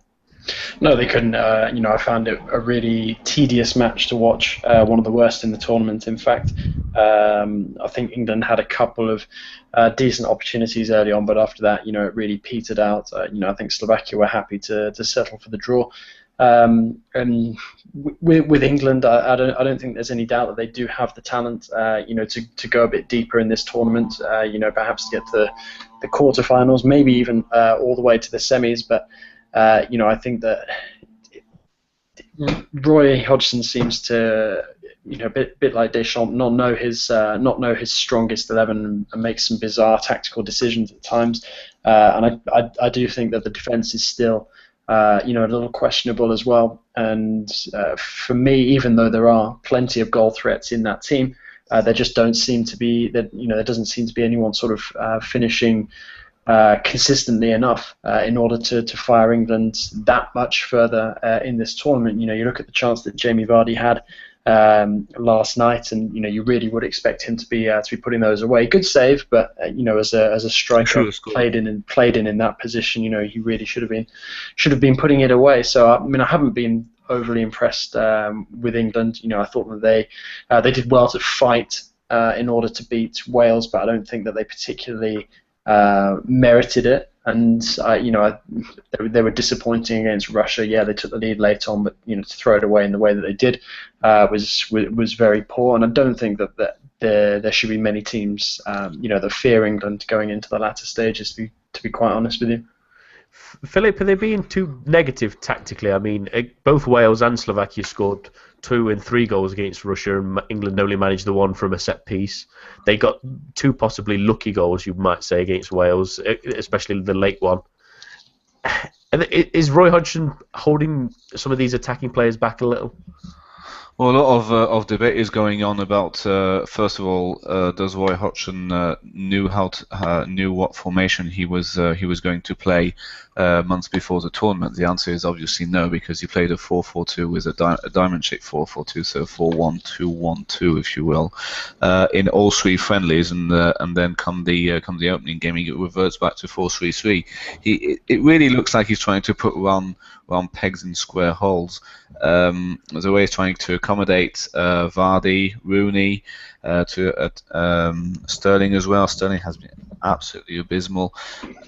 No, they couldn't. I found it a really tedious match to watch. One of the worst in the tournament, in fact. I think England had a couple of decent opportunities early on, but after that, it really petered out. I think Slovakia were happy to settle for the draw. And with England, I don't think there's any doubt that they do have the talent, to go a bit deeper in this tournament. Perhaps to get to the quarterfinals, maybe even all the way to the semis. But I think that Roy Hodgson seems to, a bit like Deschamps, not know his strongest 11 and make some bizarre tactical decisions at times. And I do think that the defence is still a little questionable as well. And for me, even though there are plenty of goal threats in that team, there just don't seem to be there doesn't seem to be anyone sort of finishing consistently enough in order to fire England that much further in this tournament. You look at the chance that Jamie Vardy had last night, and you really would expect him to be putting those away. Good save, but as a striker played in that position, he really should have been putting it away. So I haven't been overly impressed with England. I thought that they did well to fight in order to beat Wales, but I don't think that they particularly merited it. And they were disappointing against Russia. Yeah, they took the lead late on, but to throw it away in the way that they did was very poor. And I don't think that there should be many teams that fear England going into the latter stages. To be quite honest with you. Philip, are they being too negative tactically? I mean, both Wales and Slovakia scored 2 and 3 goals against Russia, and England only managed the one from a set piece. They got 2 possibly lucky goals, you might say, against Wales, especially the late one. Is Roy Hodgson holding some of these attacking players back a little? Well, a lot of debate is going on about, first of all, does Roy Hodgson knew what formation he was going to play months before the tournament? The answer is obviously no, because he played a 4-4-2 with a diamond-shaped 4-4-2, so 4-1-2-1-2, if you will, in all 3 friendlies, and then come the opening game, he reverts back to 4-3-3. It really looks like he's trying to put round pegs in square holes. The way he's trying to accommodate Vardy, Rooney, to Sterling as well. Sterling has been absolutely abysmal,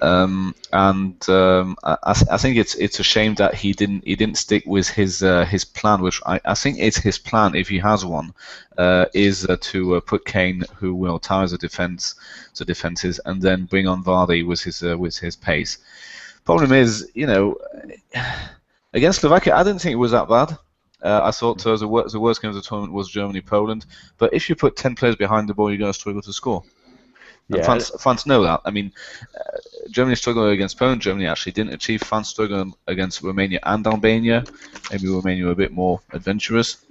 and I think it's a shame that he didn't stick with his plan, which I think it's his plan, if he has one, is to put Kane, who will tower the defenses, and then bring on Vardy with his pace. Problem is, against Slovakia, I didn't think it was that bad. I thought the worst game of the tournament was Germany-Poland. But if you put 10 players behind the ball, you're going to struggle to score. And France know that. I mean, Germany struggled against Poland. Germany actually didn't achieve. France struggled against Romania and Albania. Maybe Romania were a bit more adventurous.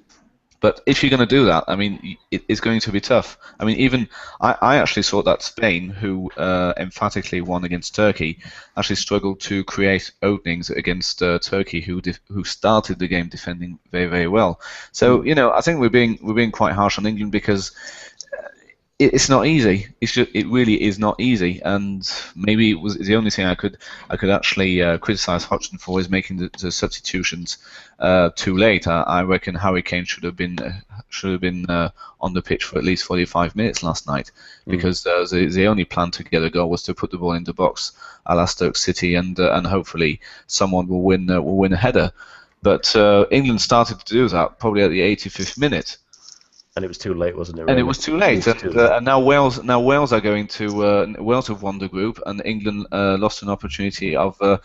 But if you're going to do that, I mean, it's going to be tough. I mean, even I actually saw that Spain, who emphatically won against Turkey, actually struggled to create openings against Turkey, who started the game defending very, very well. So I think we're being quite harsh on England because it's not easy. It really is not easy, and maybe it was the only thing I could actually criticise Hodgson for is making the substitutions too late. I reckon Harry Kane should have been on the pitch for at least 45 minutes last night, because the only plan to get a goal was to put the ball in the box, a la Stoke City, and hopefully someone will win a header. But England started to do that probably at the 85th minute. And it was too late, wasn't it? Really? And it was too late. And now Wales are going to Wales have won the group, and England lost an opportunity of a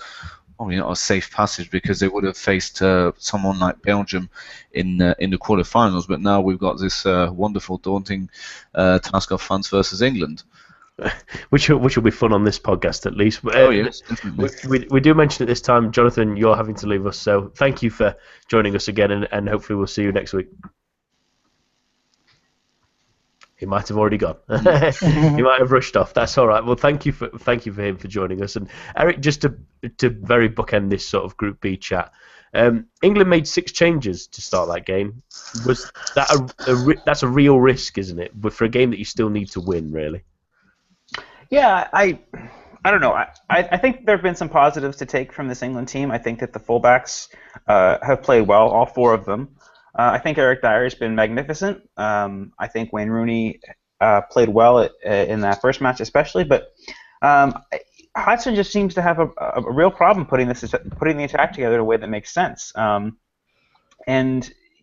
safe passage, because they would have faced someone like Belgium in the quarterfinals. But now we've got this wonderful, daunting task of France versus England. Which will be fun on this podcast, at least. Yes, definitely. We do mention at this time, Jonathan, you're having to leave us, so thank you for joining us again, and hopefully we'll see you next week. He might have already gone. He might have rushed off. That's all right. Well, thank you for him for joining us. And Eric, just to very bookend this sort of Group B chat, England made 6 changes to start that game. Was that that's a real risk, isn't it? But for a game that you still need to win, really. Yeah, I don't know. I think there have been some positives to take from this England team. I think that the fullbacks have played well, all 4 of them. I think Eric Dyer's been magnificent. I think Wayne Rooney played well in that first match, especially. But Hodgson just seems to have a real problem putting the attack together in a way that makes sense. And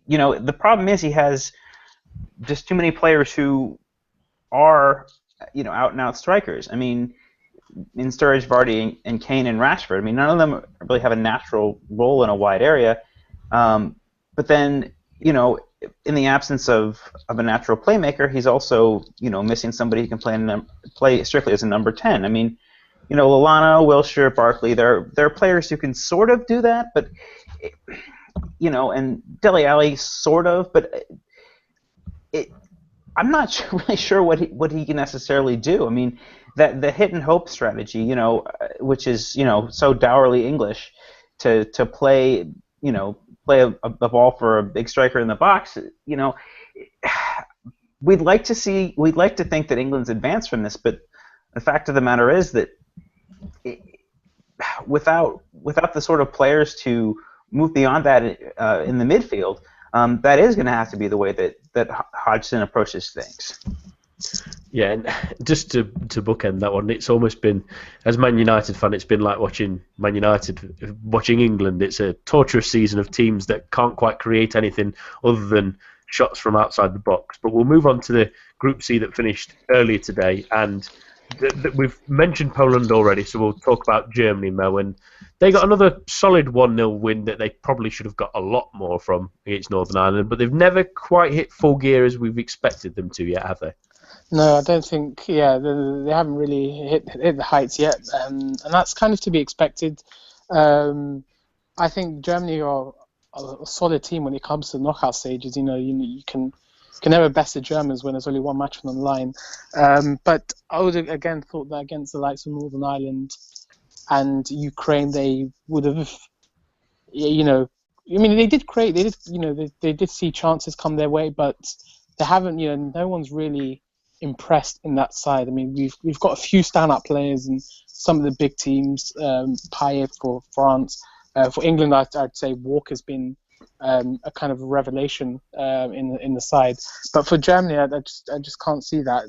the problem is he has just too many players who are out and out strikers. I mean, in Sturridge, Vardy, and Kane and Rashford. I mean, none of them really have a natural role in a wide area. But then, in the absence of a natural playmaker, he's also, missing somebody who can play strictly as a number 10. I mean, Lallana, Wilshere, Barkley, there are players who can sort of do that, but, and Dele Alli sort of, but I'm not really sure what he can necessarily do. I mean, that the hit and hope strategy, which is, so dourly English to play, play a ball for a big striker in the box, we'd like to think that England's advanced from this, but the fact of the matter is that without the sort of players to move beyond that in the midfield, that is going to have to be the way that Hodgson approaches things. Yeah, and just to bookend that one, it's almost been, as Man United fan, it's been like watching Man United, watching England. It's a torturous season of teams that can't quite create anything other than shots from outside the box. But we'll move on to the Group C that finished earlier today, and we've mentioned Poland already, so we'll talk about Germany, Mo, and they got another solid 1-0 win that they probably should have got a lot more from against Northern Ireland, but they've never quite hit full gear as we've expected them to yet, have they? No, I don't think. Yeah, they haven't really hit the heights yet, and that's kind of to be expected. I think Germany are a solid team when it comes to knockout stages. You can never best the Germans when there's only one match on the line. But I would have again thought that against the likes of Northern Ireland and Ukraine, they would have. I mean, they did see chances come their way, but they haven't. No one's really impressed in that side. I mean, we've got a few standout players in some of the big teams. Payet for France, for England, I'd say Walker's been a kind of revelation in the side. But for Germany, I just can't see that.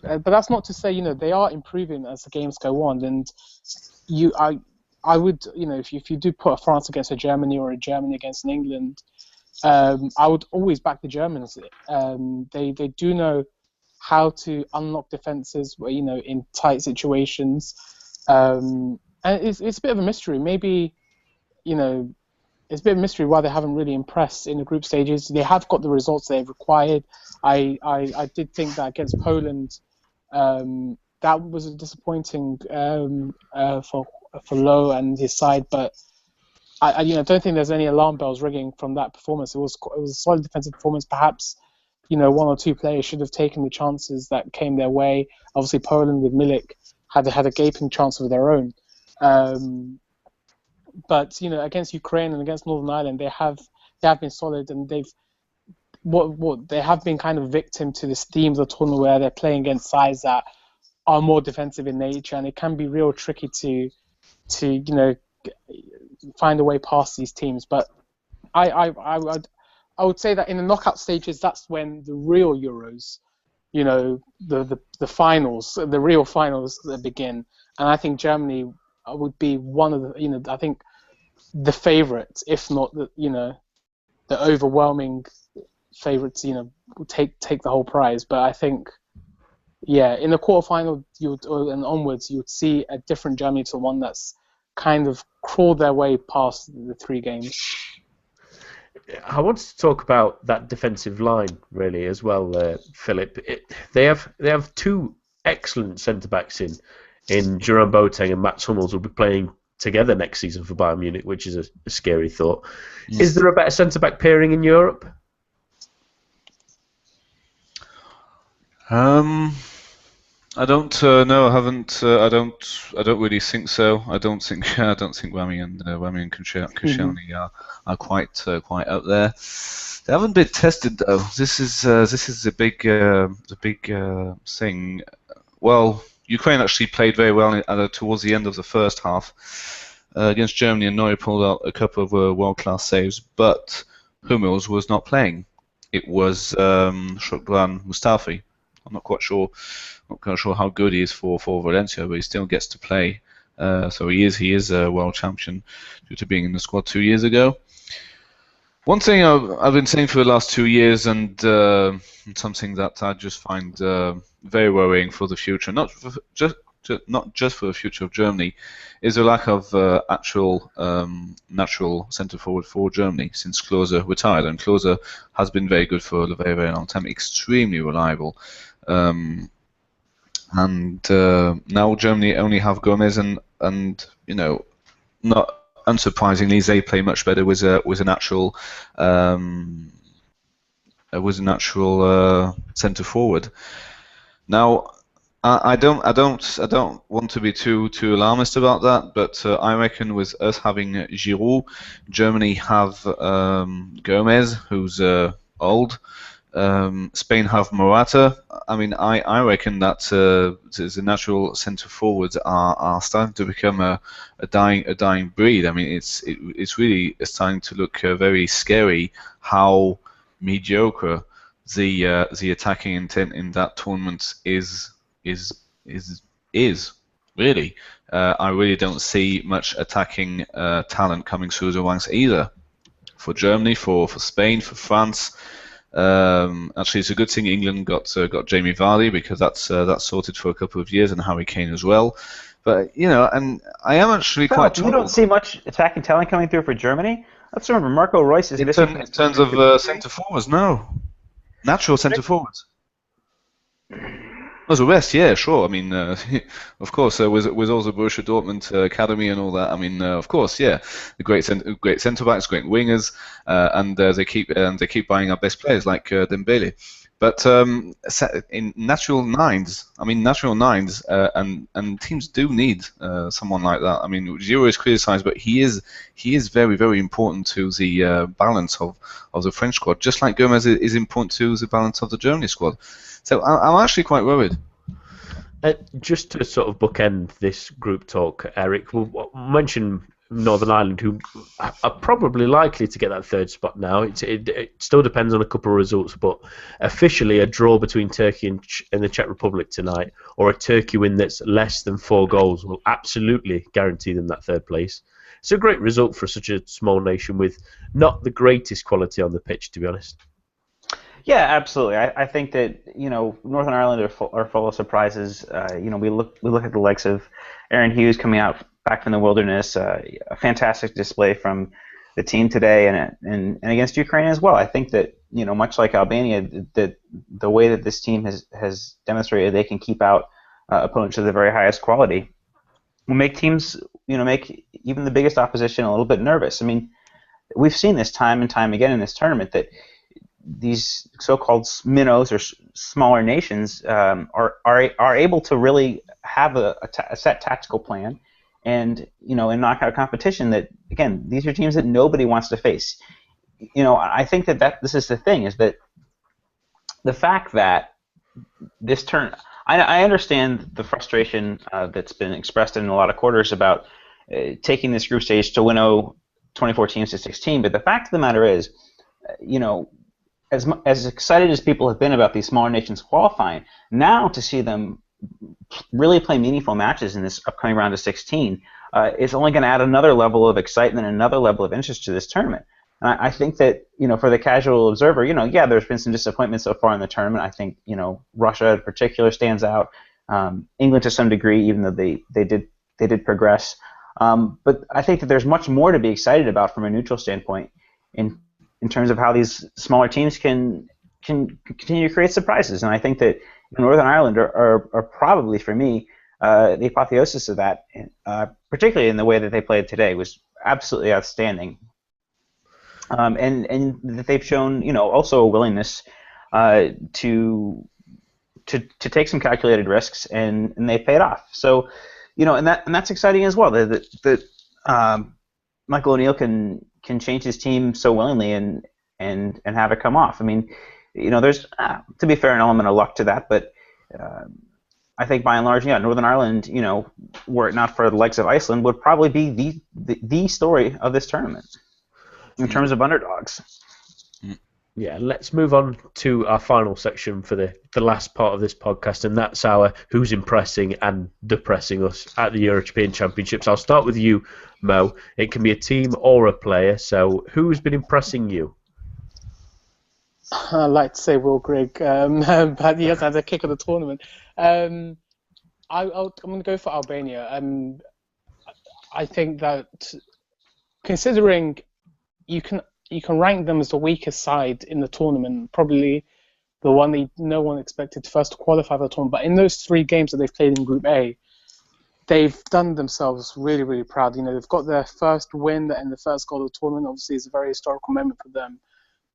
But that's not to say they are improving as the games go on. And I would if you do put a France against a Germany or a Germany against an England. I would always back the Germans. They do know how to unlock defenses, in tight situations. And it's a bit of a mystery. Maybe, it's a bit of a mystery why they haven't really impressed in the group stages. They have got the results they've required. I did think that against Poland, that was disappointing for Lowe and his side, but I don't think there's any alarm bells ringing from that performance. It was a solid defensive performance. Perhaps, one or two players should have taken the chances that came their way. Obviously, Poland with Milik had a gaping chance of their own. But against Ukraine and against Northern Ireland, they have been solid, and they have been kind of victim to this theme of the tournament where they're playing against sides that are more defensive in nature, and it can be real tricky to find a way past these teams. But I would say that in the knockout stages, that's when the real Euros, the finals, the real finals that begin. And I think Germany would be one of the, I think the favourite, if not the overwhelming favourites, will take the whole prize. But I think, in the quarterfinal and onwards, you would see a different Germany to one that's kind of crawled their way past the 3 games. I wanted to talk about that defensive line really as well, Philip. They have 2 excellent centre backs in Jerome Boateng and Mats Hummels will be playing together next season for Bayern Munich, which is a scary thought. Yes. Is there a better centre back pairing in Europe? I don't know. I haven't. I don't really think so. I don't think Wami and Koscielny are quite up there. They haven't been tested though. This is the big thing. Well, Ukraine actually played very well towards the end of the first half against Germany, and Neuer pulled out a couple of world-class saves. But Hummels was not playing. It was Shukran Mustafi. I'm not quite sure how good he is for Valencia, but he still gets to play. So he is a world champion due to being in the squad 2 years ago. One thing I've been saying for the last 2 years, and something that I just find very worrying for the future, not just for the future of Germany, is the lack of actual natural centre forward for Germany since Klose retired. And Klose has been very good for a very, very long time, extremely reliable. And now Germany only have Gomez, and not unsurprisingly, they play much better with an actual centre forward. Now, I don't want to be too alarmist about that, but I reckon with us having Giroud, Germany have Gomez, who's old. Spain have Morata. I mean, I reckon that the natural centre forwards are starting to become a dying breed. I mean, it's really starting to look very scary how mediocre the attacking intent in that tournament is really. I really don't see much attacking talent coming through the ranks either. For Germany, for Spain, for France. Actually, it's a good thing England got Jamie Vardy, because that's sorted for a couple of years, and Harry Kane as well. But and I am actually quite troubled. You don't see much attacking talent coming through for Germany. Let's remember Marco Reus is missing. In terms of centre forwards, no, natural centre forwards. As the rest, yeah, sure. I mean, of course, with all the Borussia Dortmund academy and all that. I mean, of course, yeah, great centre backs, great wingers, and they keep buying our best players like Dembele. But in natural nines, and teams do need someone like that. I mean, Giroud is criticised, but he is very, very important to the balance of the French squad, just like Gomez is important to the balance of the Germany squad. So I'm actually quite worried. Just to sort of bookend this group talk, Eric, we'll mention Northern Ireland, who are probably likely to get that 3rd spot now. It still depends on a couple of results, but officially a draw between Turkey and the Czech Republic tonight, or a Turkey win that's less than 4 goals, will absolutely guarantee them that 3rd place. It's a great result for such a small nation with not the greatest quality on the pitch, to be honest. Yeah, absolutely. I think that Northern Ireland are full of surprises. We look at the likes of Aaron Hughes coming back from the wilderness, a fantastic display from the team today, and against Ukraine as well. I think that much like Albania, the way that this team has demonstrated they can keep out opponents of the very highest quality will make teams make even the biggest opposition a little bit nervous. I mean, we've seen this time and time again in this tournament that these so-called minnows or smaller nations are able to really have a set tactical plan, and in knockout competition that, again, these are teams that nobody wants to face. I think that this is the thing, is that the fact that this turn, I understand the frustration that's been expressed in a lot of quarters about taking this group stage to winnow 24 teams to 16, but the fact of the matter is, as excited as people have been about these smaller nations qualifying, now to see them really play meaningful matches in this upcoming round of 16 is only going to add another level of excitement and another level of interest to this tournament. And I think that, for the casual observer, there's been some disappointment so far in the tournament. I think, Russia in particular stands out. England to some degree, even though they did progress. But I think that there's much more to be excited about from a neutral standpoint in terms of how these smaller teams can continue to create surprises. And I think that Northern Ireland are probably, for me, the apotheosis of that, particularly in the way that they played today, was absolutely outstanding. And that they've shown, also a willingness to take some calculated risks, and they paid off. So, and that's exciting as well. That Michael O'Neill can change his team so willingly and have it come off. I mean, there's to be fair an element of luck to that, but I think by and large, Northern Ireland, were it not for the likes of Iceland, would probably be the story of this tournament in terms of underdogs. Yeah, let's move on to our final section for the last part of this podcast, and that's our who's impressing and depressing us at the European Championships. I'll start with you, Mo. It can be a team or a player, so who's been impressing you? I'd like to say Will Grigg, but he has had a kick of the tournament. I'm going to go for Albania. I think that, considering you can rank them as the weakest side in the tournament, probably the one that no one expected first to qualify for the tournament. But in those 3 games that they've played in Group A, they've done themselves really, really proud. They've got their first win and the first goal of the tournament. Obviously, it's a very historical moment for them.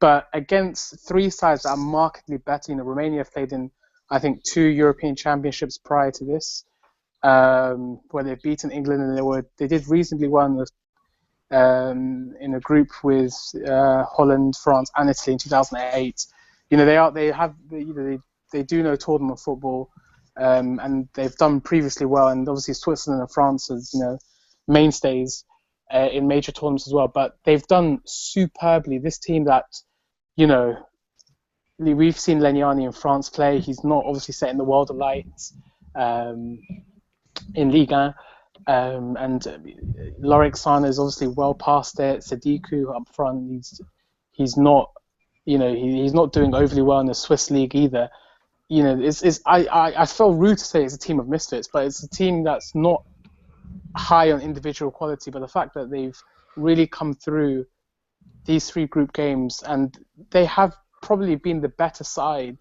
But against 3 sides that are markedly better, Romania have played in, I think, 2 European Championships prior to this, where they've beaten England, and they did reasonably well in a group with Holland, France, and Italy in 2008. They do know tournament football, and they've done previously well. And obviously Switzerland and France as mainstays in major tournaments as well. But they've done superbly. This team that we've seen Leniani in France play. He's not obviously setting the world alight in Ligue 1. And Lorik Sana is obviously well past it. Sadiku up front, he's not, he's not doing overly well in the Swiss league either. I feel rude to say it's a team of misfits, but it's a team that's not high on individual quality. But the fact that they've really come through these 3 group games, and they have probably been the better side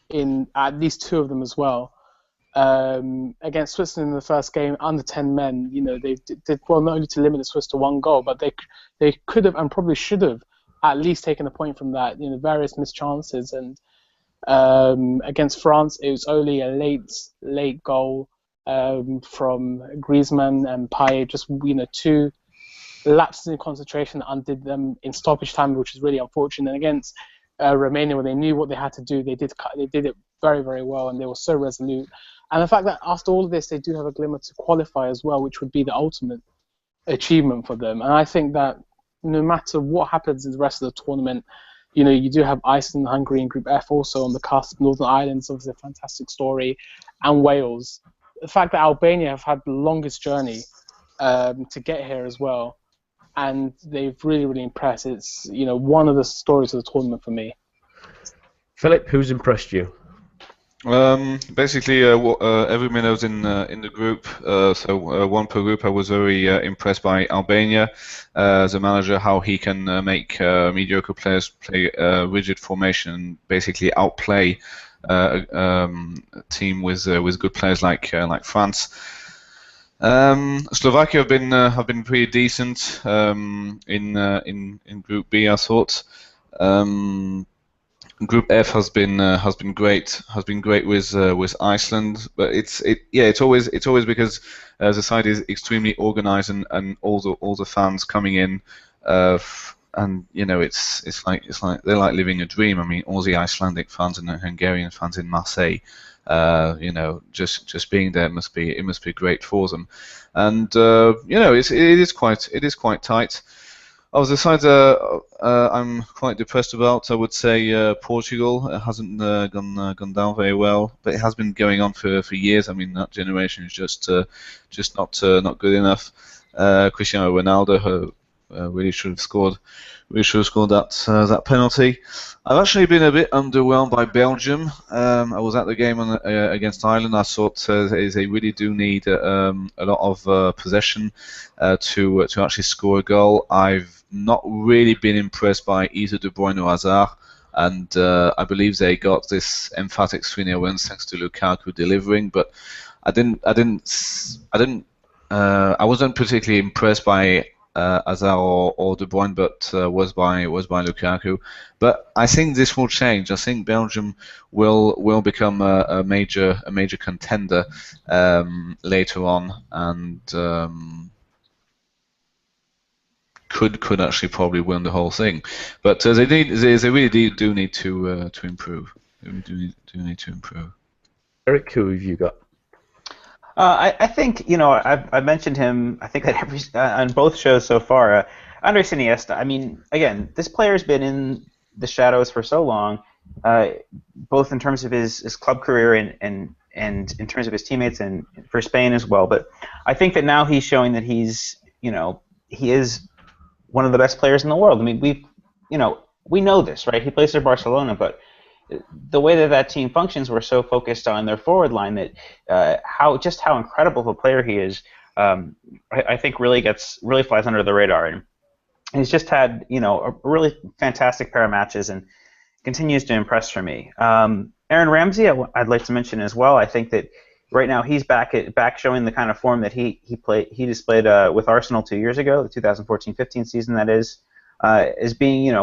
in at least 2 of them as well. Against Switzerland in the first game, under 10 men, they did well not only to limit the Swiss to 1 goal, but they could have and probably should have at least taken a point from that. Various missed chances, and against France, it was only a late goal from Griezmann and Payet. Just 2 lapses in concentration that undid them in stoppage time, which is really unfortunate. And against Romania, when they knew what they had to do, they did it very, very well, and they were so resolute. And the fact that after all of this, they do have a glimmer to qualify as well, which would be the ultimate achievement for them. And I think that no matter what happens in the rest of the tournament, you do have Iceland, Hungary in Group F also on the cusp. Northern Ireland is obviously a fantastic story, and Wales. The fact that Albania have had the longest journey to get here as well, and they've really, really impressed. It's one of the stories of the tournament for me. Philip, who's impressed you? Basically, every minnows in the group, so 1 per group. I was very impressed by Albania as a manager, how he can make mediocre players play rigid formation, basically outplay a team with good players like France. Slovakia have been pretty decent in Group B, I thought. Group F has been great with Iceland, but it's always because the side is extremely organized and all the fans coming in, and it's like they're like living a dream. I mean, all the Icelandic fans and the Hungarian fans in Marseille, just being there must be great for them, and it is quite tight. Of the sides I'm quite depressed about, I would say Portugal. It hasn't gone down very well, but it has been going on for years. I mean, that generation is just not good enough. Cristiano Ronaldo really should have scored that penalty. I've actually been a bit underwhelmed by Belgium. I was at the game against Ireland. I thought they really do need a lot of possession to actually score a goal. I've not really been impressed by either De Bruyne or Hazard, and I believe they got this emphatic 3-0 win thanks to Lukaku delivering. But I wasn't particularly impressed by Hazard or De Bruyne, but was by Lukaku. But I think this will change. I think Belgium will become a major contender later on, and could actually probably win the whole thing. But they really do need to improve. They really do need to improve. Eric, who have you got? I think I've mentioned him. I think that on both shows so far. Andres Iniesta. I mean, again, this player's been in the shadows for so long, both in terms of his club career and in terms of his teammates and for Spain as well. But I think that now he's showing that he is one of the best players in the world. I mean, we know this, right? He plays for Barcelona, but the way that team functions, we're so focused on their forward line that how incredible of a player he is, I think really flies under the radar. And he's just had a really fantastic pair of matches and continues to impress for me. Aaron Ramsey, I'd like to mention as well. I think that right now he's back showing the kind of form that he displayed with Arsenal 2 years ago, the 2014-15 season, that is, as being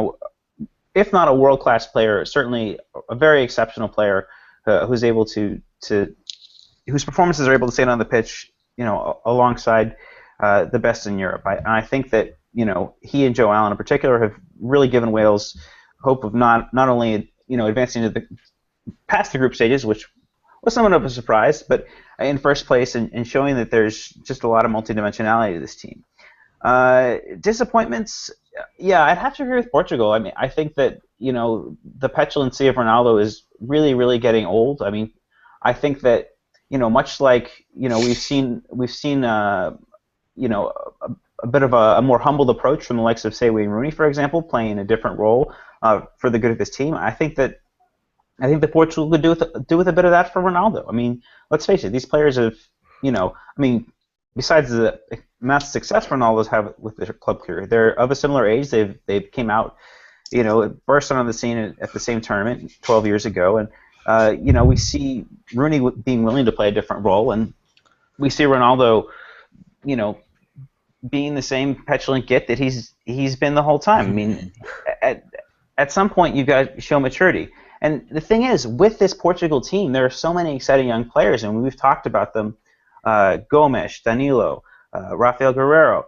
if not a world-class player, certainly a very exceptional player who's able whose performances are able to stand on the pitch, alongside the best in Europe. I think that he and Joe Allen in particular have really given Wales hope of not only advancing to past the group stages, which was somewhat of a surprise, but in first place and showing that there's just a lot of multidimensionality to this team. Disappointments, yeah, I'd have to agree with Portugal. I mean, I think that the petulancy of Ronaldo is really, really getting old. I mean, I think that much like we've seen a bit of a more humbled approach from the likes of, say, Wayne Rooney, for example, playing a different role for the good of his team. I think that Portugal could do with a bit of that for Ronaldo. I mean, let's face it, these players have, besides the massive success Ronaldo's have with their club career, they're of a similar age. They came out, burst onto the scene at the same tournament 12 years ago, and we see Rooney being willing to play a different role, and we see Ronaldo, being the same petulant git that he's been the whole time. I mean, at some point you've got to show maturity. And the thing is, with this Portugal team, there are so many exciting young players, and we've talked about them. Gomes, Danilo, Rafael Guerreiro.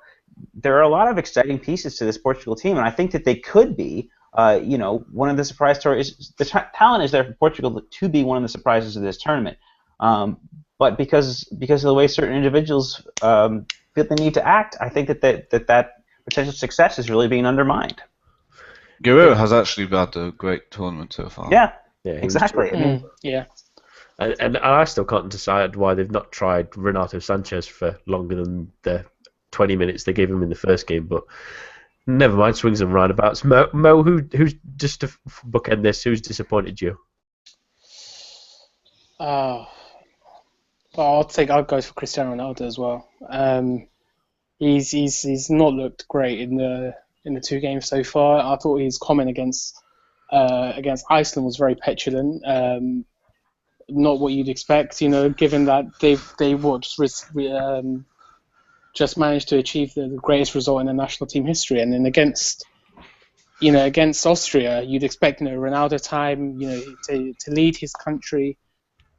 There are a lot of exciting pieces to this Portugal team, and I think that they could be, one of the surprise stories. The talent is there for Portugal to be one of the surprises of this tournament. But because of the way certain individuals feel they need to act, I think that potential success is really being undermined. Guerrero has actually had a great tournament so far. Yeah, exactly. I mean, yeah. And I still can't decide why they've not tried Renato Sanchez for longer than the 20 minutes they gave him in the first game. But never mind, swings and roundabouts. Mo, who's just to bookend this? Who's disappointed you? I'll go for Cristiano Ronaldo as well. He's not looked great in the two games so far. I thought his comment against Iceland was very petulant. Not what you'd expect, given that they just managed to achieve the greatest result in the national team history. And then against Austria, you'd expect Ronaldo time, to lead his country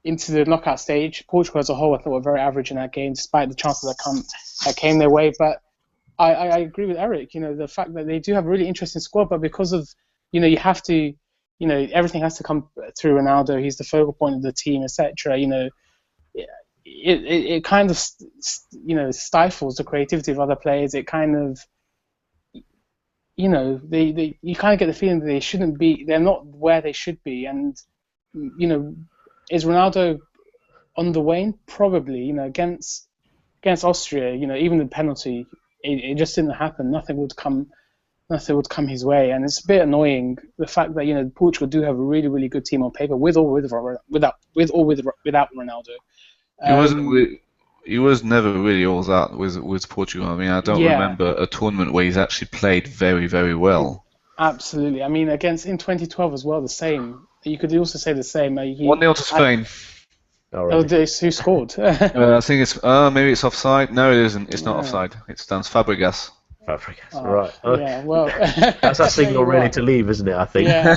into the knockout stage. Portugal as a whole, I thought, were very average in that game, despite the chances that came their way. But I agree with Eric. The fact that they do have a really interesting squad, but because of you have to, everything has to come through Ronaldo. He's the focal point of the team, etc. It kind of stifles the creativity of other players. It kind of you kind of get the feeling that they're not where they should be. And is Ronaldo on the wane? Probably. Against Austria, even the penalty, it just didn't happen. Nothing would come his way, and it's a bit annoying the fact that Portugal do have a really, really good team on paper, with or without Ronaldo. He was never really all that with Portugal. I mean, I don't remember a tournament where he's actually played very, very well. Absolutely. I mean, in 2012 as well, the same. You could also say the same. 1-0 to Spain. Who scored? I think it's maybe it's offside. No, it isn't. It's not offside. It stands Fabregas. Right. Yeah, well, that's a signal really to leave, isn't it? I think. Yeah.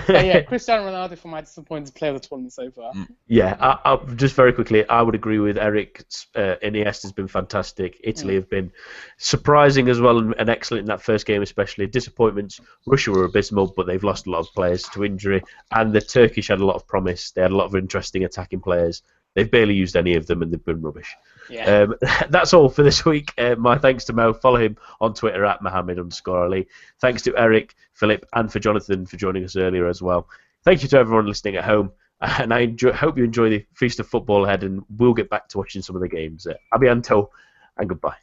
Yeah. Cristiano Ronaldo for my disappointing player of the tournament so far. Yeah, I just very quickly, I would agree with Eric. Iniesta's been fantastic. Italy have been surprising as well and excellent in that first game, especially. Disappointments. Russia were abysmal, but they've lost a lot of players to injury, and the Turkish had a lot of promise. They had a lot of interesting attacking players. They've barely used any of them, and they've been rubbish. Yeah. That's all for this week. My thanks to Mo. Follow him on Twitter at Mohammed_Ali. Thanks to Eric, Philip, and for Jonathan for joining us earlier as well. Thank you to everyone listening at home. And I hope you enjoy the Feast of Football ahead, and we'll get back to watching some of the games. A bientôt, and goodbye.